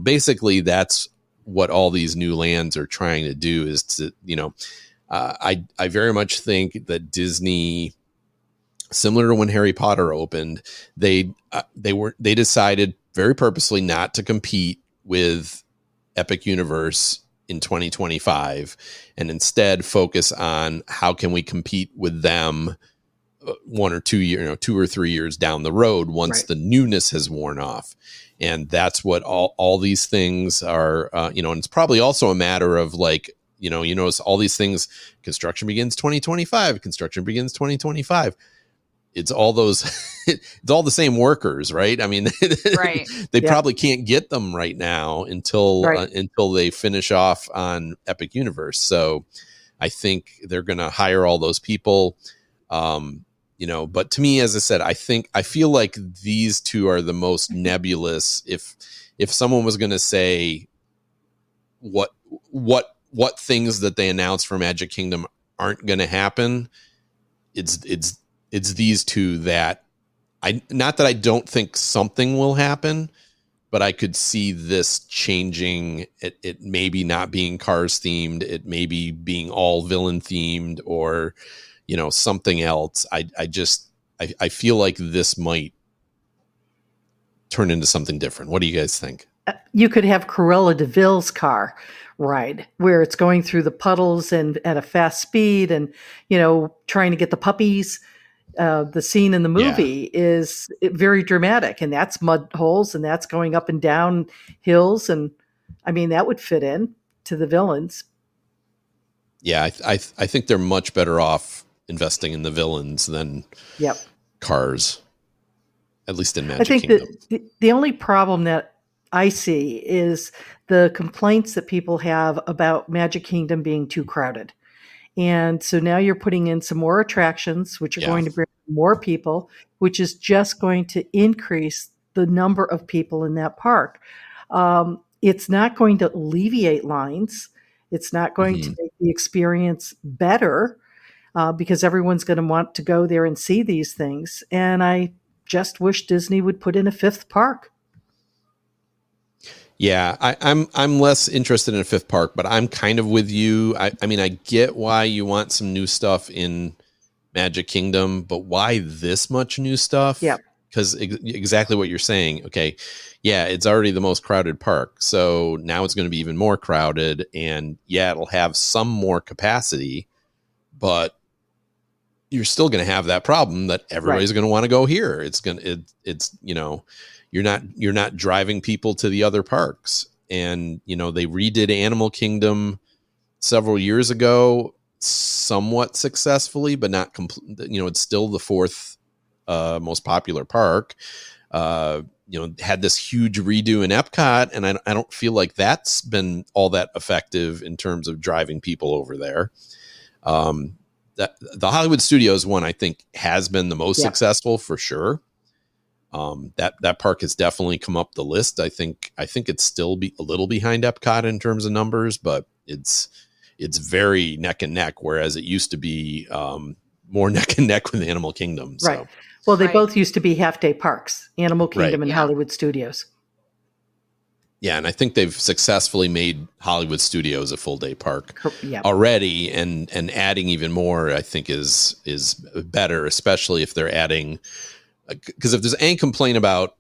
basically that's what all these new lands are trying to do is to, I very much think that Disney, similar to when Harry Potter opened, they decided very purposely not to compete with Epic Universe in 2025 and instead focus on how can we compete with them 1 or 2 years, 2 or 3 years down the road once the newness has worn off. And that's what all these things are, and it's probably also a matter of like, you notice all these things, construction begins 2025, construction begins 2025. It's all it's all the same workers, right? I mean, they probably can't get them right now until they finish off on Epic Universe. So I think they're going to hire all those people. But to me, as I said, I feel like these two are the most nebulous. If someone was going to say what things that they announced for Magic Kingdom aren't going to happen, it's these two that not that I don't think something will happen, but I could see this changing. It maybe not being Cars themed. It maybe being all villain themed or, something else. I feel like this might turn into something different. What do you guys think? You could have Cruella de Vil's car ride where it's going through the puddles and at a fast speed and, trying to get the puppies. The scene in the movie is very dramatic, and that's mud holes and that's going up and down hills. And I mean, that would fit in to the villains. Yeah. I think they're much better off investing in the villains than Cars, at least in Magic Kingdom. I think the only problem that I see is the complaints that people have about Magic Kingdom being too crowded. And so now you're putting in some more attractions, which are going to bring more people, which is just going to increase the number of people in that park. It's not going to alleviate lines. It's not going to make the experience better because everyone's going to want to go there and see these things. And I just wish Disney would put in a 5th park. Yeah, I'm less interested in a 5th park, but I'm kind of with you. I mean, I get why you want some new stuff in Magic Kingdom, but why this much new stuff? Yeah. Because exactly what you're saying. Okay, yeah, it's already the most crowded park, so now it's going to be even more crowded, and yeah, it'll have some more capacity, but you're still going to have that problem that everybody's going to want to go here. It's you're not driving people to the other parks. And, they redid Animal Kingdom several years ago, somewhat successfully, but not it's still the fourth most popular park. Had this huge redo in EPCOT, and I don't feel like that's been all that effective in terms of driving people over there. The Hollywood Studios one, I think, has been the most successful for sure. That park has definitely come up the list. I think it's still a little behind EPCOT in terms of numbers, but it's very neck and neck, whereas it used to be more neck and neck with Animal Kingdom. So. Right. Well, they both used to be half-day parks, Animal Kingdom and Hollywood Studios. Yeah, and I think they've successfully made Hollywood Studios a full-day park already, and adding even more, I think, is better, especially if they're adding. Because if there's any complaint about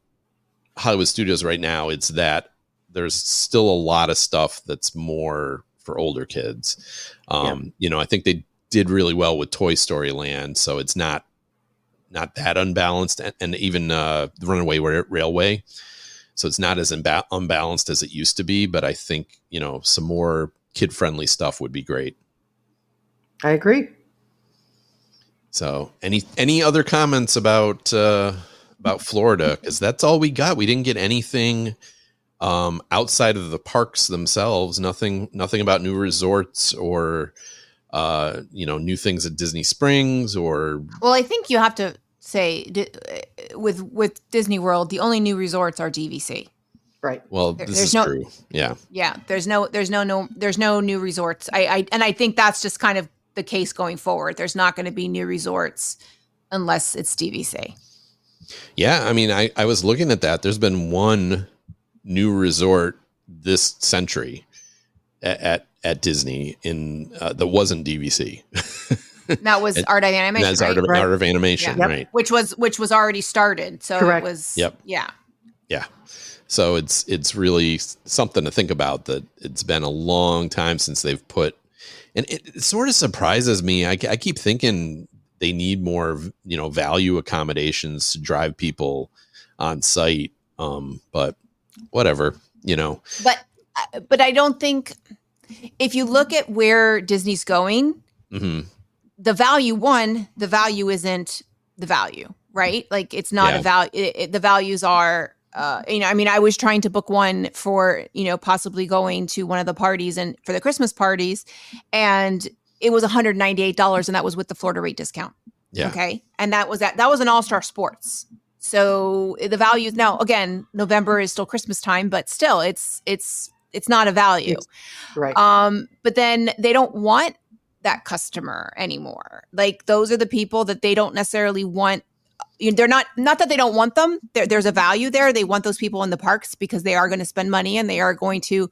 Hollywood Studios right now, it's that there's still a lot of stuff that's more for older kids. I think they did really well with Toy Story Land, so it's not that unbalanced, and even the Runaway Railway. So it's not as unbalanced as it used to be, but I think, some more kid-friendly stuff would be great. I agree. So any other comments about Florida? Because that's all we got. We didn't get anything outside of the parks themselves. Nothing about new resorts or new things at Disney Springs or. Well, I think you have to say with Disney World, the only new resorts are DVC. Right. Well, this is true. Yeah. Yeah. There's no new resorts. I think that's just kind of the case going forward. There's not going to be new resorts unless it's DVC. Yeah. I mean, I was looking at that. There's been one new resort this century at Disney that wasn't DVC. That was Art of Animation. That's Art of Animation, right? Which was already started. So correct. It was. Yep. Yeah. Yeah. So it's really something to think about, that it's been a long time since they've put, and it sort of surprises me. I keep thinking they need more, value accommodations to drive people on site. But whatever, But I don't think, if you look at where Disney's going, the value isn't the value, right? Like, it's not a value. The values are, I was trying to book one for, possibly going to one of the parties and for the Christmas parties, and it was $198, and that was with the Florida rate discount. Yeah. Okay. And that was an All-Star Sports. So the values now, again, November is still Christmas time, but still it's not a value. Right. But then they don't want that customer anymore. Like, those are the people that they don't necessarily want. They're not that they don't want them. There's a value there. They want those people in the parks because they are going to spend money and they are going to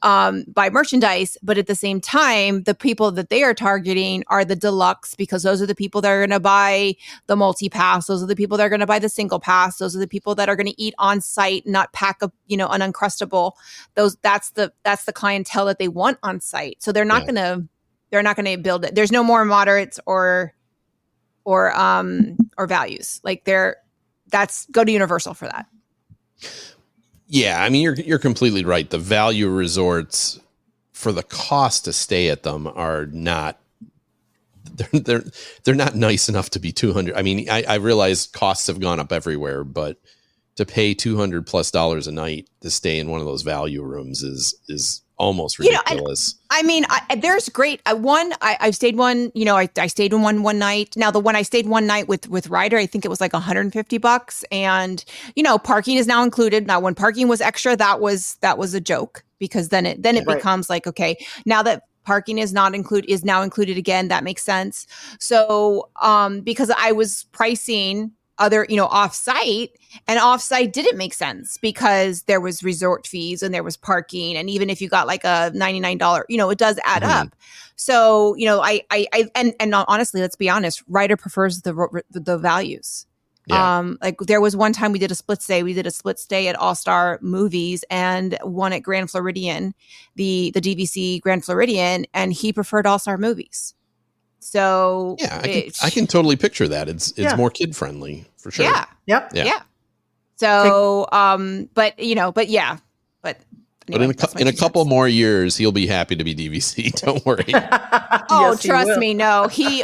buy merchandise. But at the same time, the people that they are targeting are the deluxe, because those are the people that are going to buy the multi-pass. Those are the people that are going to buy the single pass. Those are the people that are going to eat on site, not pack up, an Uncrustable. That's the clientele that they want on site. So they're not going to build it. There's no more moderates or values. Like, go to Universal for that. Yeah, I mean, you're completely right. The value resorts, for the cost to stay at them, are not. They're not nice enough to be $200. I mean, I realize costs have gone up everywhere, but to pay $200+ a night to stay in one of those value rooms is almost ridiculous. There's great I've stayed one, I stayed in one night. Now, the one I stayed one night with Ryder, I think it was like $150, and parking is now included. Now, when parking was extra, that was a joke, because then it becomes like, okay, now that parking is now included again, that makes sense. So because I was pricing other, off-site, and off-site didn't make sense because there was resort fees and there was parking. And even if you got like a $99, it does add up. So, and honestly, let's be honest, Ryder prefers the values. Yeah. Like, there was one time we did a split stay. We did a split stay at All-Star Movies and one at Grand Floridian, the DVC Grand Floridian, and he preferred All-Star Movies. So Yeah, I can totally picture that. It's more kid friendly for sure. Yeah. Yep. Yeah. So, but anyway, in a couple more years, he'll be happy to be DVC. Don't worry. Oh, Yes, he trust will. me. No, he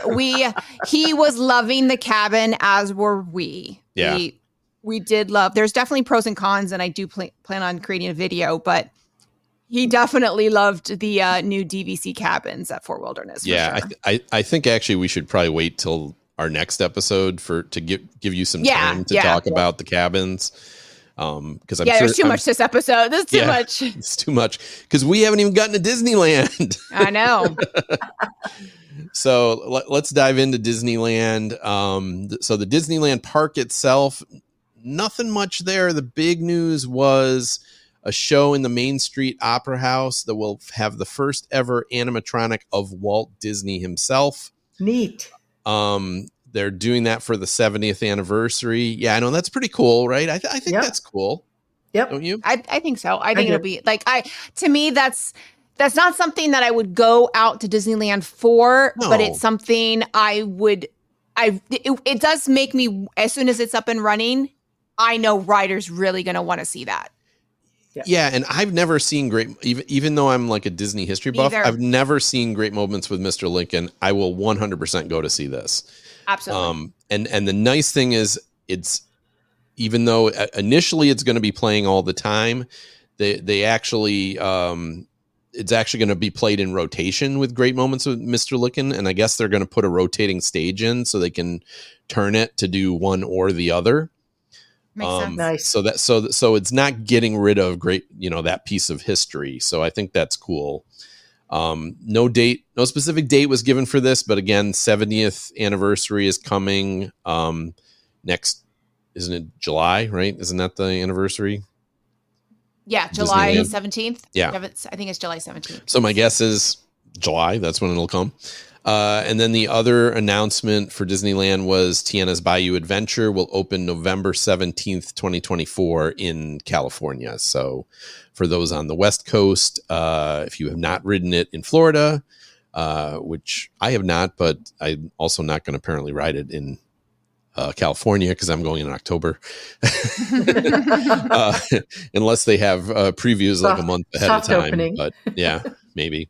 was loving the cabin, as were we. Yeah. We did love, there's definitely pros and cons, and I do plan on creating a video, but he definitely loved the new DVC cabins at Fort Wilderness. Yeah. For sure. I think actually we should probably wait till our next episode to give you some time to talk about the cabins. Because I'm sure there's too much this episode. There's too much. It's too much because we haven't even gotten to Disneyland. I know. So let's dive into Disneyland. So the Disneyland park itself, nothing much there. The big news was a show in the Main Street Opera House that will have the first ever animatronic of Walt Disney himself. Neat. They're doing that for the 70th anniversary. Yeah, I know that's pretty cool, right? I think that's cool. Yep. Don't you? I think so. I think it'll be like, to me, that's not something that I would go out to Disneyland for, but it's something it does make me, as soon as it's up and running, I know riders really going to want to see that. Yeah, and I've never seen even though I'm like a Disney history buff, I've never seen Great Moments with Mr. Lincoln. I will 100% go to see this. Absolutely. And the nice thing is, it's, even though initially it's going to be playing all the time, they actually it's actually going to be played in rotation with Great Moments with Mr. Lincoln, and I guess they're going to put a rotating stage in so they can turn it to do one or the other. Makes sense. Nice. So it's not getting rid of that piece of history. So I think that's cool. No specific date was given for this, but again, 70th anniversary is coming next. Isn't it July, right? Isn't that the anniversary? Yeah, July Disneyland? 17th. Yeah. I think it's July 17th. So my guess is July. That's when it'll come. And then the other announcement for Disneyland was Tiana's Bayou Adventure will open November 17th, 2024 in California. So for those on the West Coast, if you have not ridden it in Florida, which I have not, but I'm also not going to apparently ride it in California because I'm going in October, unless they have previews like a month ahead of time. Opening. But yeah, maybe.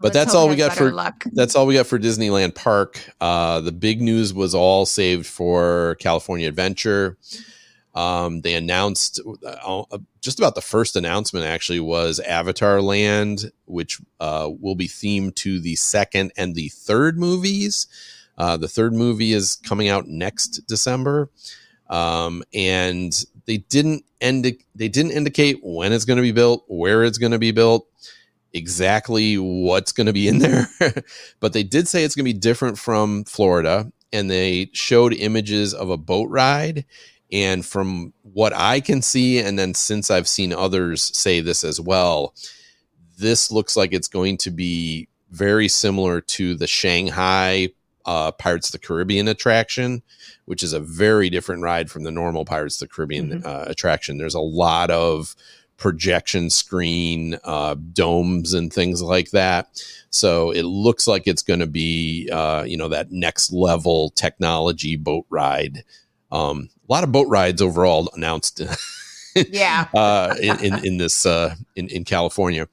But that's all we got for Disneyland Park. The big news was all saved for California Adventure. They announced just about the first announcement actually was Avatar Land, which will be themed to the second and the third movies. The third movie is coming out next December, and they didn't indicate when it's going to be built, where it's going to be built, exactly what's going to be in there. But they did say it's going to be different from Florida, and they showed images of a boat ride. And from what I can see, and then since I've seen others say this as well, this looks like it's going to be very similar to the Shanghai Pirates of the Caribbean attraction, which is a very different ride from the normal Pirates of the Caribbean attraction. There's a lot of projection screen, domes and things like that. So it looks like it's going to be, that next level technology boat ride. A lot of boat rides overall announced. in this in California,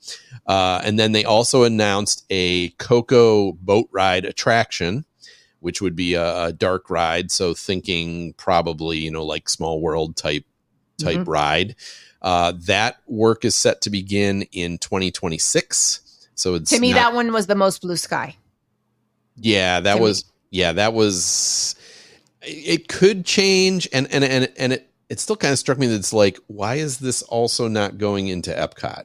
and then they also announced a Coco boat ride attraction, which would be a dark ride. So thinking probably like Small World type ride. That work is set to begin in 2026. So it's that one was the most blue sky. Yeah, that was. It could change, and it still kind of struck me that it's like, why is this also not going into EPCOT?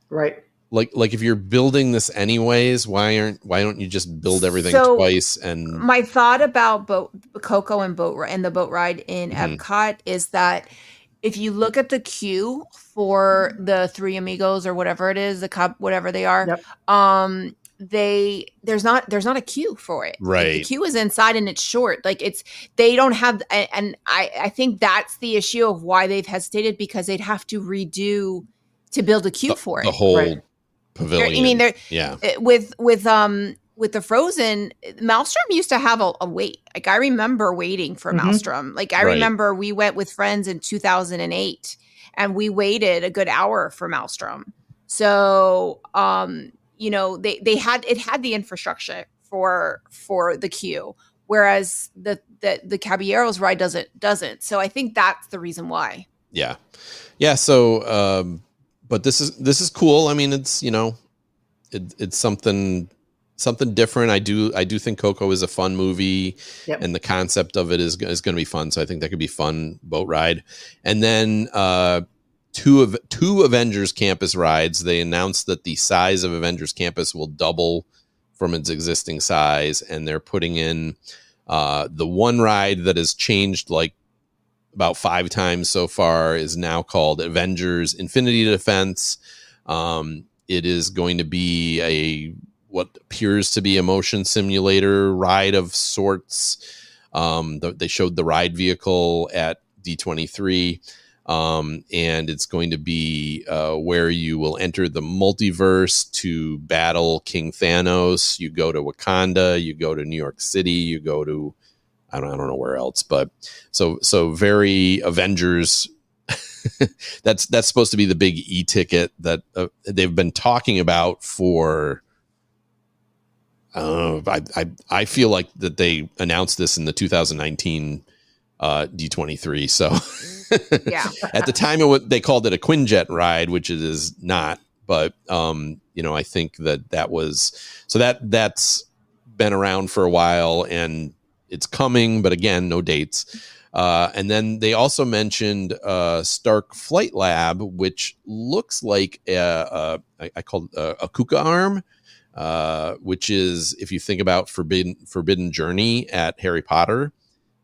Right. Like if you're building this anyways, why don't you just build everything twice? And my thought about Coco and the boat ride in EPCOT is that if you look at the queue for the Three Amigos or whatever it is, the Cup, whatever they are, there's not a queue for it. Right. Like, the queue is inside and it's short. Like they don't have, and I think that's the issue of why they've hesitated, because they'd have to redo to build a queue for it. The whole pavilion. I mean, with with the Frozen, Maelstrom used to have a wait. Like I remember waiting for Maelstrom. Like I remember we went with friends in 2008 and we waited a good hour for Maelstrom. So, they had the infrastructure for the queue, whereas the Caballeros ride doesn't. So I think that's the reason why. Yeah. Yeah. So, but this is cool. I mean, it's, it's something different. I do think Coco is a fun movie, and the concept of it is going to be fun. So I think that could be fun boat ride. And then, two Avengers Campus rides. They announced that the size of Avengers Campus will double from its existing size, and they're putting in the one ride that has changed like about 5 times so far is now called Avengers Infinity Defense. It is going to be what appears to be a motion simulator ride of sorts. They showed the ride vehicle at D23. And it's going to be where you will enter the multiverse to battle King Thanos. You go to Wakanda, you go to New York City, you go to I don't know where else, but so very Avengers. That's supposed to be the big e-ticket that they've been talking about for. I feel like that they announced this in the 2019 D23. So yeah, at the time they called it a Quinjet ride, which it is not. But I think that was so that's been around for a while and it's coming, but again, no dates. And then they also mentioned Stark Flight Lab, which looks like I called a Kuka arm. Which is, if you think about Forbidden Journey at Harry Potter,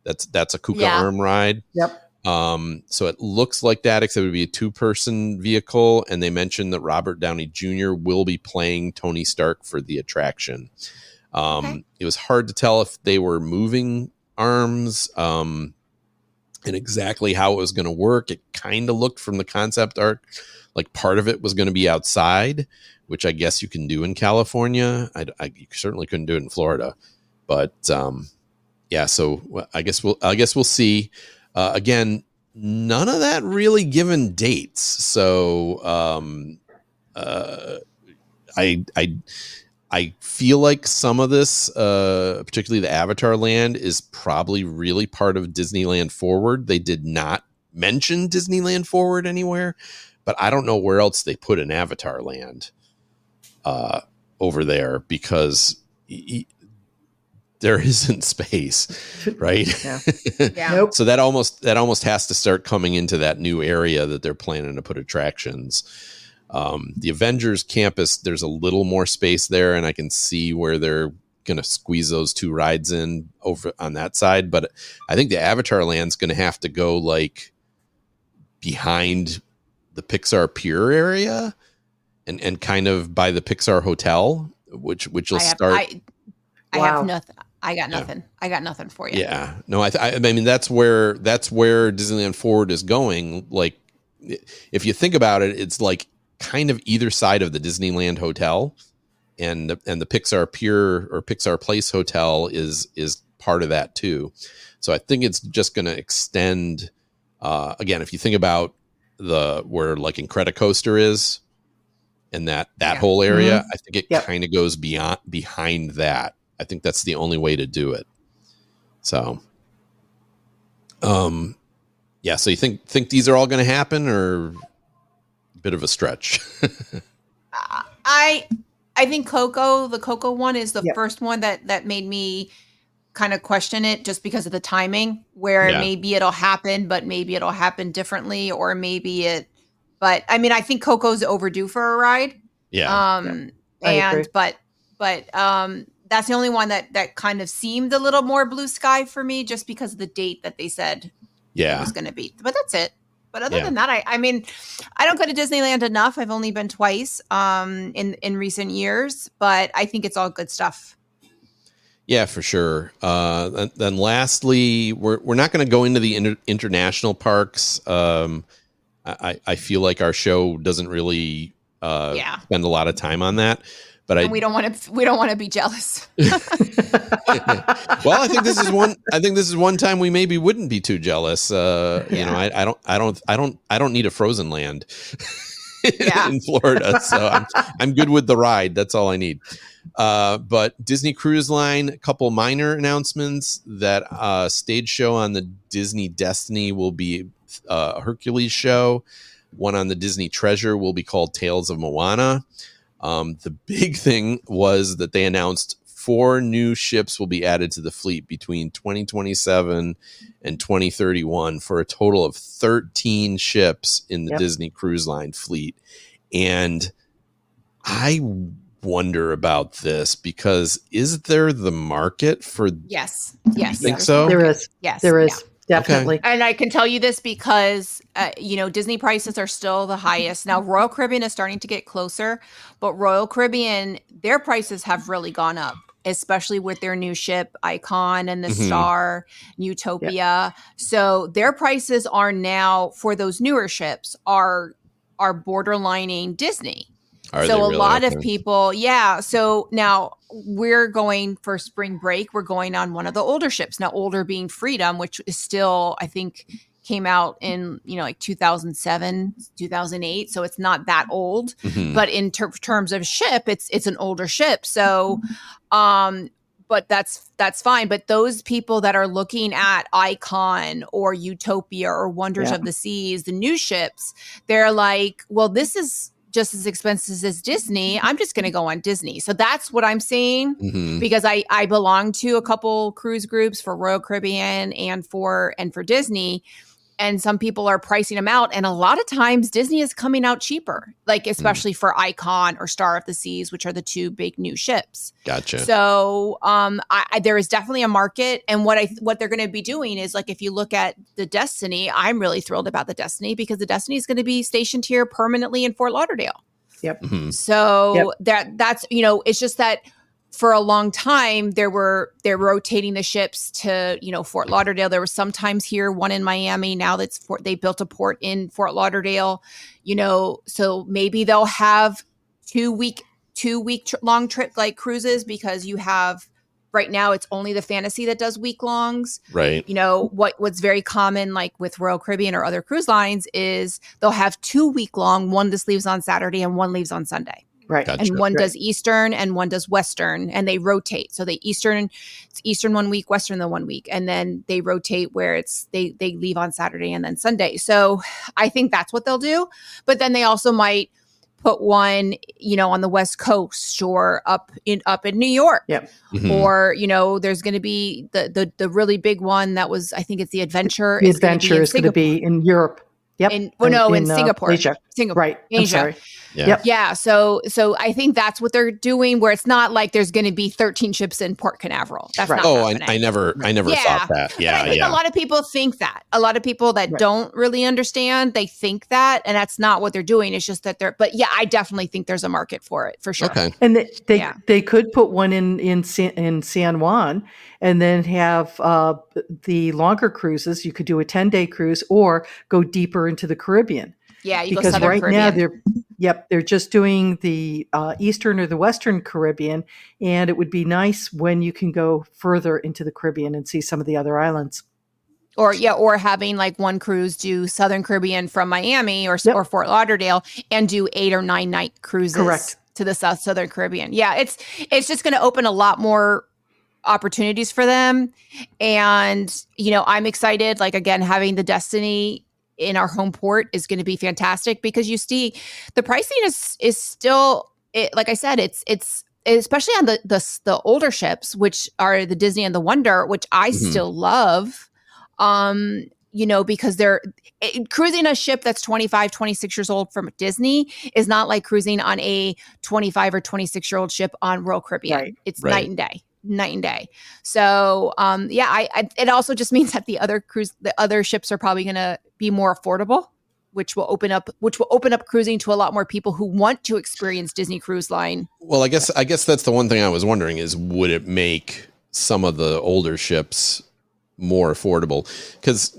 that's a Kuka arm ride. Yep. So it looks like that, except it would be a 2-person vehicle. And they mentioned that Robert Downey Jr. will be playing Tony Stark for the attraction. It was hard to tell if they were moving arms and exactly how it was going to work. It kind of looked from the concept art like part of it was going to be outside, which I guess you can do in California. You certainly couldn't do it in Florida, but yeah. So I guess we'll see. Again, none of that really given dates. So I feel like some of this, particularly the Avatar Land, is probably really part of Disneyland Forward. They did not mention Disneyland Forward anywhere, but I don't know where else they put an Avatar Land over there because there isn't space, right? Yeah. Nope. So that almost has to start coming into that new area that they're planning to put attractions. The Avengers Campus, there's a little more space there, and I can see where they're going to squeeze those 2 rides in over on that side. But I think the Avatar Land's going to have to go like behind the Pixar Pier area and kind of by the Pixar Hotel, which will start. I have nothing. I got nothing. Yeah. I got nothing for you. Yeah. No, I mean, that's where Disneyland Forward is going. Like, if you think about it, it's like kind of either side of the Disneyland Hotel, and the Pixar Pier or Pixar Place Hotel is part of that too. So I think it's just going to extend. Again, if you think about where like Incredicoaster is, and that whole area, I think it kind of goes behind that. I think that's the only way to do it. So, yeah. So you think these are all going to happen, or a bit of a stretch? I think the Coco one is the first one that made me kind of question it, just because of the timing, where maybe it'll happen, but maybe it'll happen differently, or maybe it. But I mean, I think Coco's overdue for a ride. Yeah. But that's the only one that kind of seemed a little more blue sky for me, just because of the date that they said it was going to be. But that's it. But other than that, I mean, I don't go to Disneyland enough. I've only been twice in recent years, but I think it's all good stuff. Yeah, for sure. Then lastly, we're not going to go into the international parks. I feel like our show doesn't really spend a lot of time on that. But and we don't want to be jealous. well, I think this is one time we maybe wouldn't be too jealous. You know, I don't need a frozen land in Florida, so I'm good with the ride. That's all I need. But Disney Cruise Line, a couple minor announcements. That stage show on the Disney Destiny will be a Hercules show. One on the Disney Treasure will be called Tales of Moana. The big thing was that they announced 4 new ships will be added to the fleet between 2027 and 2031 for a total of 13 ships in the Disney Cruise Line fleet. And I wonder about this because is there the market for? Yes. You think so? There is. Yes. There is. Yeah. Definitely. Okay. And I can tell you this because, Disney prices are still the highest. Now, Royal Caribbean is starting to get closer, but Royal Caribbean, their prices have really gone up, especially with their new ship, Icon and the Star, Utopia. Yeah. So their prices are now, for those newer ships, are borderlining Disney. So a lot of people, So now we're going for spring break. We're going on one of the older ships. Now, older being Freedom, which is still, I think, came out in, like 2007, 2008. So it's not that old. Mm-hmm. But in terms of ship, it's an older ship. So, but that's fine. But those people that are looking at Icon or Utopia or Wonders of the Seas, the new ships, they're like, well, this is just as expensive as Disney. I'm just going to go on Disney. So that's what I'm seeing because I belong to a couple cruise groups for Royal Caribbean and for Disney. And some people are pricing them out. And a lot of times Disney is coming out cheaper, like especially for Icon or Star of the Seas, which are the 2 big new ships. Gotcha. So there is definitely a market. And what they're going to be doing is, like, if you look at the Destiny, I'm really thrilled about the Destiny because the Destiny is going to be stationed here permanently in Fort Lauderdale. Yep. Mm-hmm. So that's, it's just that for a long time, they're rotating the ships to, Fort Lauderdale. There was sometimes here, one in Miami. Now they built a port in Fort Lauderdale, so maybe they'll have 2 week long trip like cruises because you have right now it's only the Fantasy that does week longs. Right. What's very common, like with Royal Caribbean or other cruise lines, is they'll have 2 week long. One just leaves on Saturday and one leaves on Sunday. Right. Gotcha. And one does Eastern and one does Western, and they rotate. So it's Eastern 1 week, Western the 1 week. And then they rotate where it's, they leave on Saturday and then Sunday. So I think that's what they'll do. But then they also might put one, on the West Coast or up in New York. Yep. Mm-hmm. Or, there's going to be the really big one that was, I think it's the Adventure. The Adventure is going to be in Europe. Yep. In Singapore. Asia. Singapore. Right. Asia. I'm sorry. Yeah. Yep. Yeah. So I think that's what they're doing, where it's not like there's going to be 13 ships in Port Canaveral. That's not happening. I never thought that. Yeah. I think a lot of people think that. A lot of people that don't really understand, they think that, and that's not what they're doing. It's just that but I definitely think there's a market for it for sure. Okay. And they could put one in San Juan and then have the longer cruises. You could do a 10-day cruise or go deeper into the Caribbean. Yeah, you because go Southern Caribbean. Now they're just doing the Eastern or the Western Caribbean, and it would be nice when you can go further into the Caribbean and see some of the other islands. Or having like one cruise do Southern Caribbean from Miami or Fort Lauderdale and do 8 or 9 night cruises to the Southern Caribbean. Yeah, it's just going to open a lot more opportunities for them, and I'm excited. Like, again, having the Destiny in our home port is going to be fantastic because you see the pricing is still, like I said, it's especially on the older ships, which are the Disney and the Wonder, which I still love, because they're cruising a ship that's 25, 26 years old from Disney is not like cruising on a 25 or 26 year old ship on Royal Caribbean. Right. It's night and day. So, it also just means that the other ships are probably going to be more affordable, which will open up cruising to a lot more people who want to experience Disney Cruise Line. Well, I guess that's the one thing I was wondering is, would it make some of the older ships more affordable because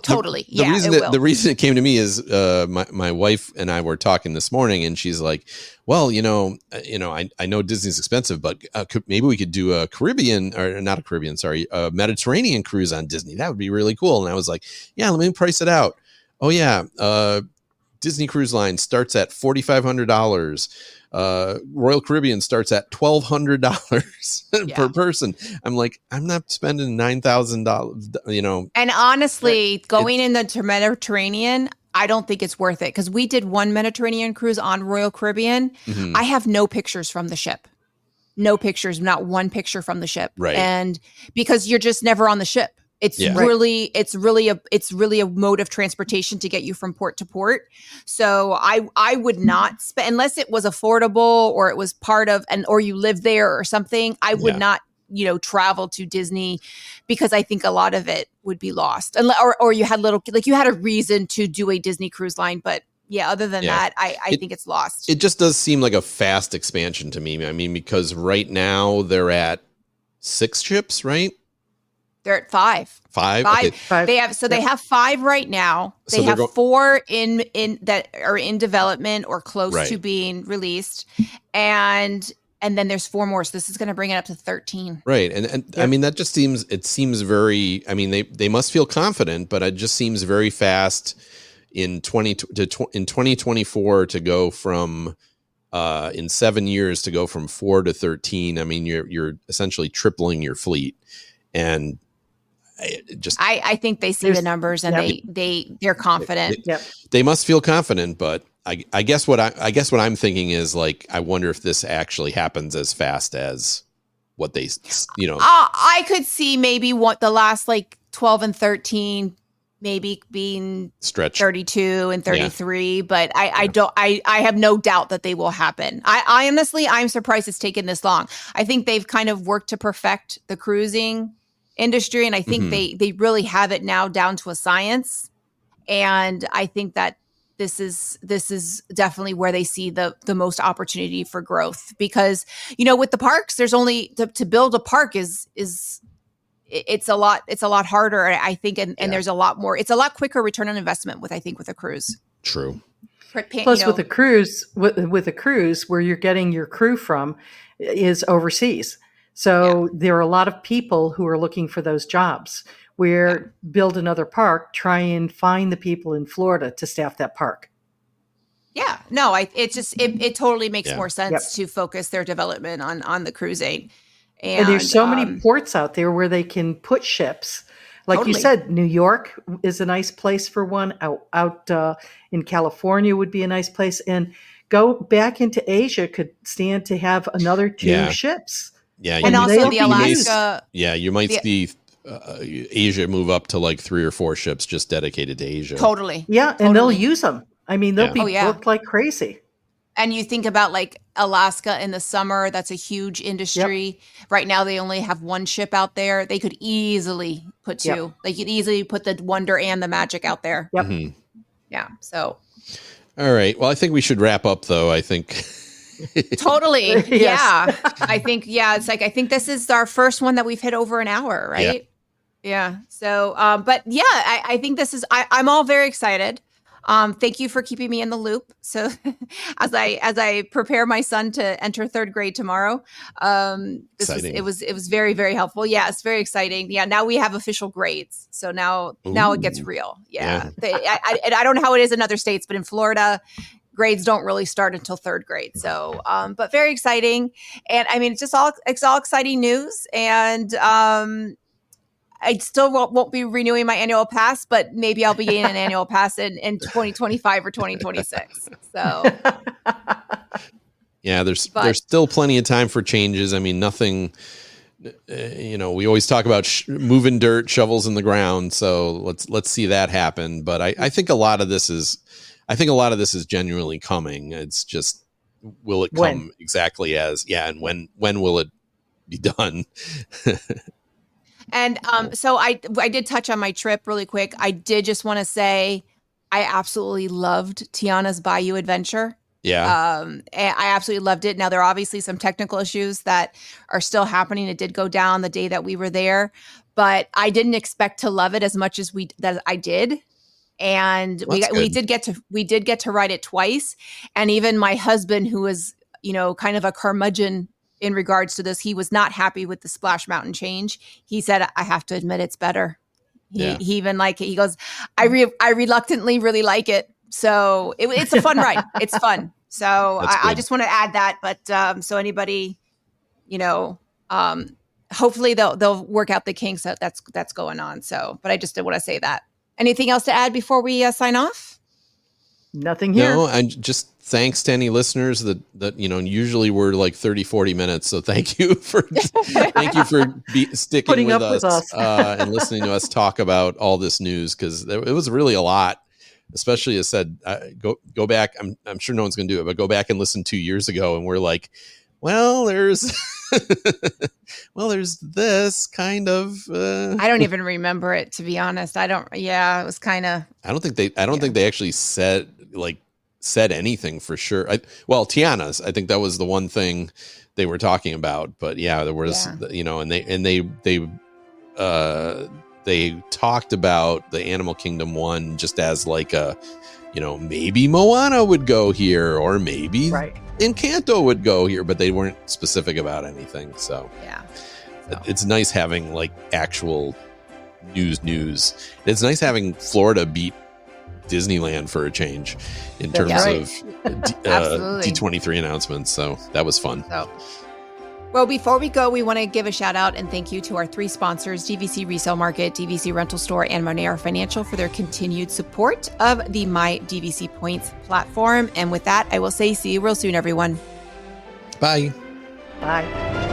totally. The reason it came to me is my wife and I were talking this morning, and she's like, well, I know Disney's expensive, but maybe we could do a Mediterranean cruise on Disney. That would be really cool. And I was like, yeah, let me price it out. Oh yeah. Disney Cruise Line starts at $4,500. Royal Caribbean starts at $1,200 per person. I'm like, I'm not spending $9,000, And honestly, going in the Mediterranean, I don't think it's worth it, because we did one Mediterranean cruise on Royal Caribbean. I have no pictures from the ship. No pictures, not one picture from the ship. Right. And because you're just never on the ship. It's really a mode of transportation to get you from port to port. So I would not spend, unless it was affordable or it was part of, or you live there or something. I would not, travel to Disney, because I think a lot of it would be lost. Or you had you had a reason to do a Disney Cruise Line, but other than that, I think it's lost. It just does seem like a fast expansion to me. I mean, because right now they're at 6 ships, right? They're at 5. 5? Okay. 5. They have 5 right now. They have 4 in that are in development or close to being released. And then there's 4 more. So this is going to bring it up to 13. Right. And I mean, that just seems very, I mean, they must feel confident, but it just seems very fast in 2024 to go from in 7 years to go from 4 to 13. I mean, you're essentially tripling your fleet. And I think they see the numbers and they're confident. They must feel confident, but I guess what I'm thinking is, like, I wonder if this actually happens as fast as what they, I could see maybe what the last 12 and 13 maybe being stretch 32 and 33, but I have no doubt that they will happen. I honestly, I'm surprised it's taken this long. I think they've kind of worked to perfect the cruising industry, and I think they really have it now down to a science. And I think that this is definitely where they see the most opportunity for growth, because with the parks, there's only to build a park is it's a lot harder, I think, and there's a lot more. It's a lot quicker return on investment with a cruise. True. Plus, with a cruise, with a cruise, where you're getting your crew from is overseas. So there are a lot of people who are looking for those jobs. Where build another park, try and find the people in Florida to staff that park. Yeah, no, it totally makes more sense to focus their development on the cruising. And there's so many ports out there where they can put ships. Like you said, New York is a nice place for one. Out in California would be a nice place. And go back into Asia could stand to have another 2 ships. Yeah, and also the Alaska. You might see Asia move up to 3 or 4 ships just dedicated to Asia. Totally. Yeah, and they'll use them. I mean, they'll be booked like crazy. And you think about Alaska in the summer, that's a huge industry. Right now, they only have 1 ship out there. They could easily put 2. They could easily put the Wonder and the Magic out there. Yep. Mm-hmm. Yeah. So. All right. Well, I think we should wrap up, though. I think. Totally. Yeah. I think, it's I think this is our first one that we've hit over an hour, right? Yeah. So, but I think this is, I'm all very excited. Thank you for keeping me in the loop. So as I prepare my son to enter 3rd grade tomorrow, it was very, very helpful. Yeah. It's very exciting. Yeah. Now we have official grades. So now it gets real. Yeah. I don't know how it is in other states, but in Florida, grades don't really start until 3rd grade. So, but very exciting. And I mean, it's all exciting news. And, I still won't be renewing my annual pass, but maybe I'll be getting an annual pass in 2025 or 2026. So, yeah, there's still plenty of time for changes. I mean, nothing. We always talk about moving dirt, shovels in the ground. So let's see that happen. But I think a lot of this is genuinely coming. It's just, will it come exactly as and when will it be done? And so I did touch on my trip really quick. I did just want to say I absolutely loved Tiana's Bayou Adventure. Yeah. And I absolutely loved it. Now, there are obviously some technical issues that are still happening. It did go down the day that we were there, but I didn't expect to love it as much as I did. And we did get to ride it twice. And even my husband, who was, kind of a curmudgeon in regards to this, he was not happy with the Splash Mountain change. He said, I have to admit it's better. He even he goes, I reluctantly really like it. So it's a fun ride. It's fun. So I just want to add that. But so anybody, hopefully they'll work out the kinks that's going on. So, but I just did want to say that. Anything else to add before we sign off? Nothing here. No, and just thanks to any listeners that usually we're like 30, 40 minutes. So thank you for sticking Putting with up with us. And listening to us talk about all this news, because it was really a lot. Especially as said, go back. I'm sure no one's going to do it, but go back and listen 2 years ago, and we're like, well, there's this kind of. I don't even remember it, to be honest. I don't. Yeah, it was kind of. I don't think they actually said anything for sure. Tiana's. I think that was the one thing they were talking about. But yeah, there was they talked about the Animal Kingdom one just as like a, maybe Moana would go here, or maybe Encanto would go here, but they weren't specific about anything. So it's nice having like actual news. It's nice having Florida beat Disneyland for a change in terms of D23 announcements. So that was fun. Well, before we go, we want to give a shout out and thank you to our 3 sponsors, DVC Resale Market, DVC Rental Store, and Monera Financial, for their continued support of the My DVC Points platform. And with that, I will say see you real soon, everyone. Bye. Bye.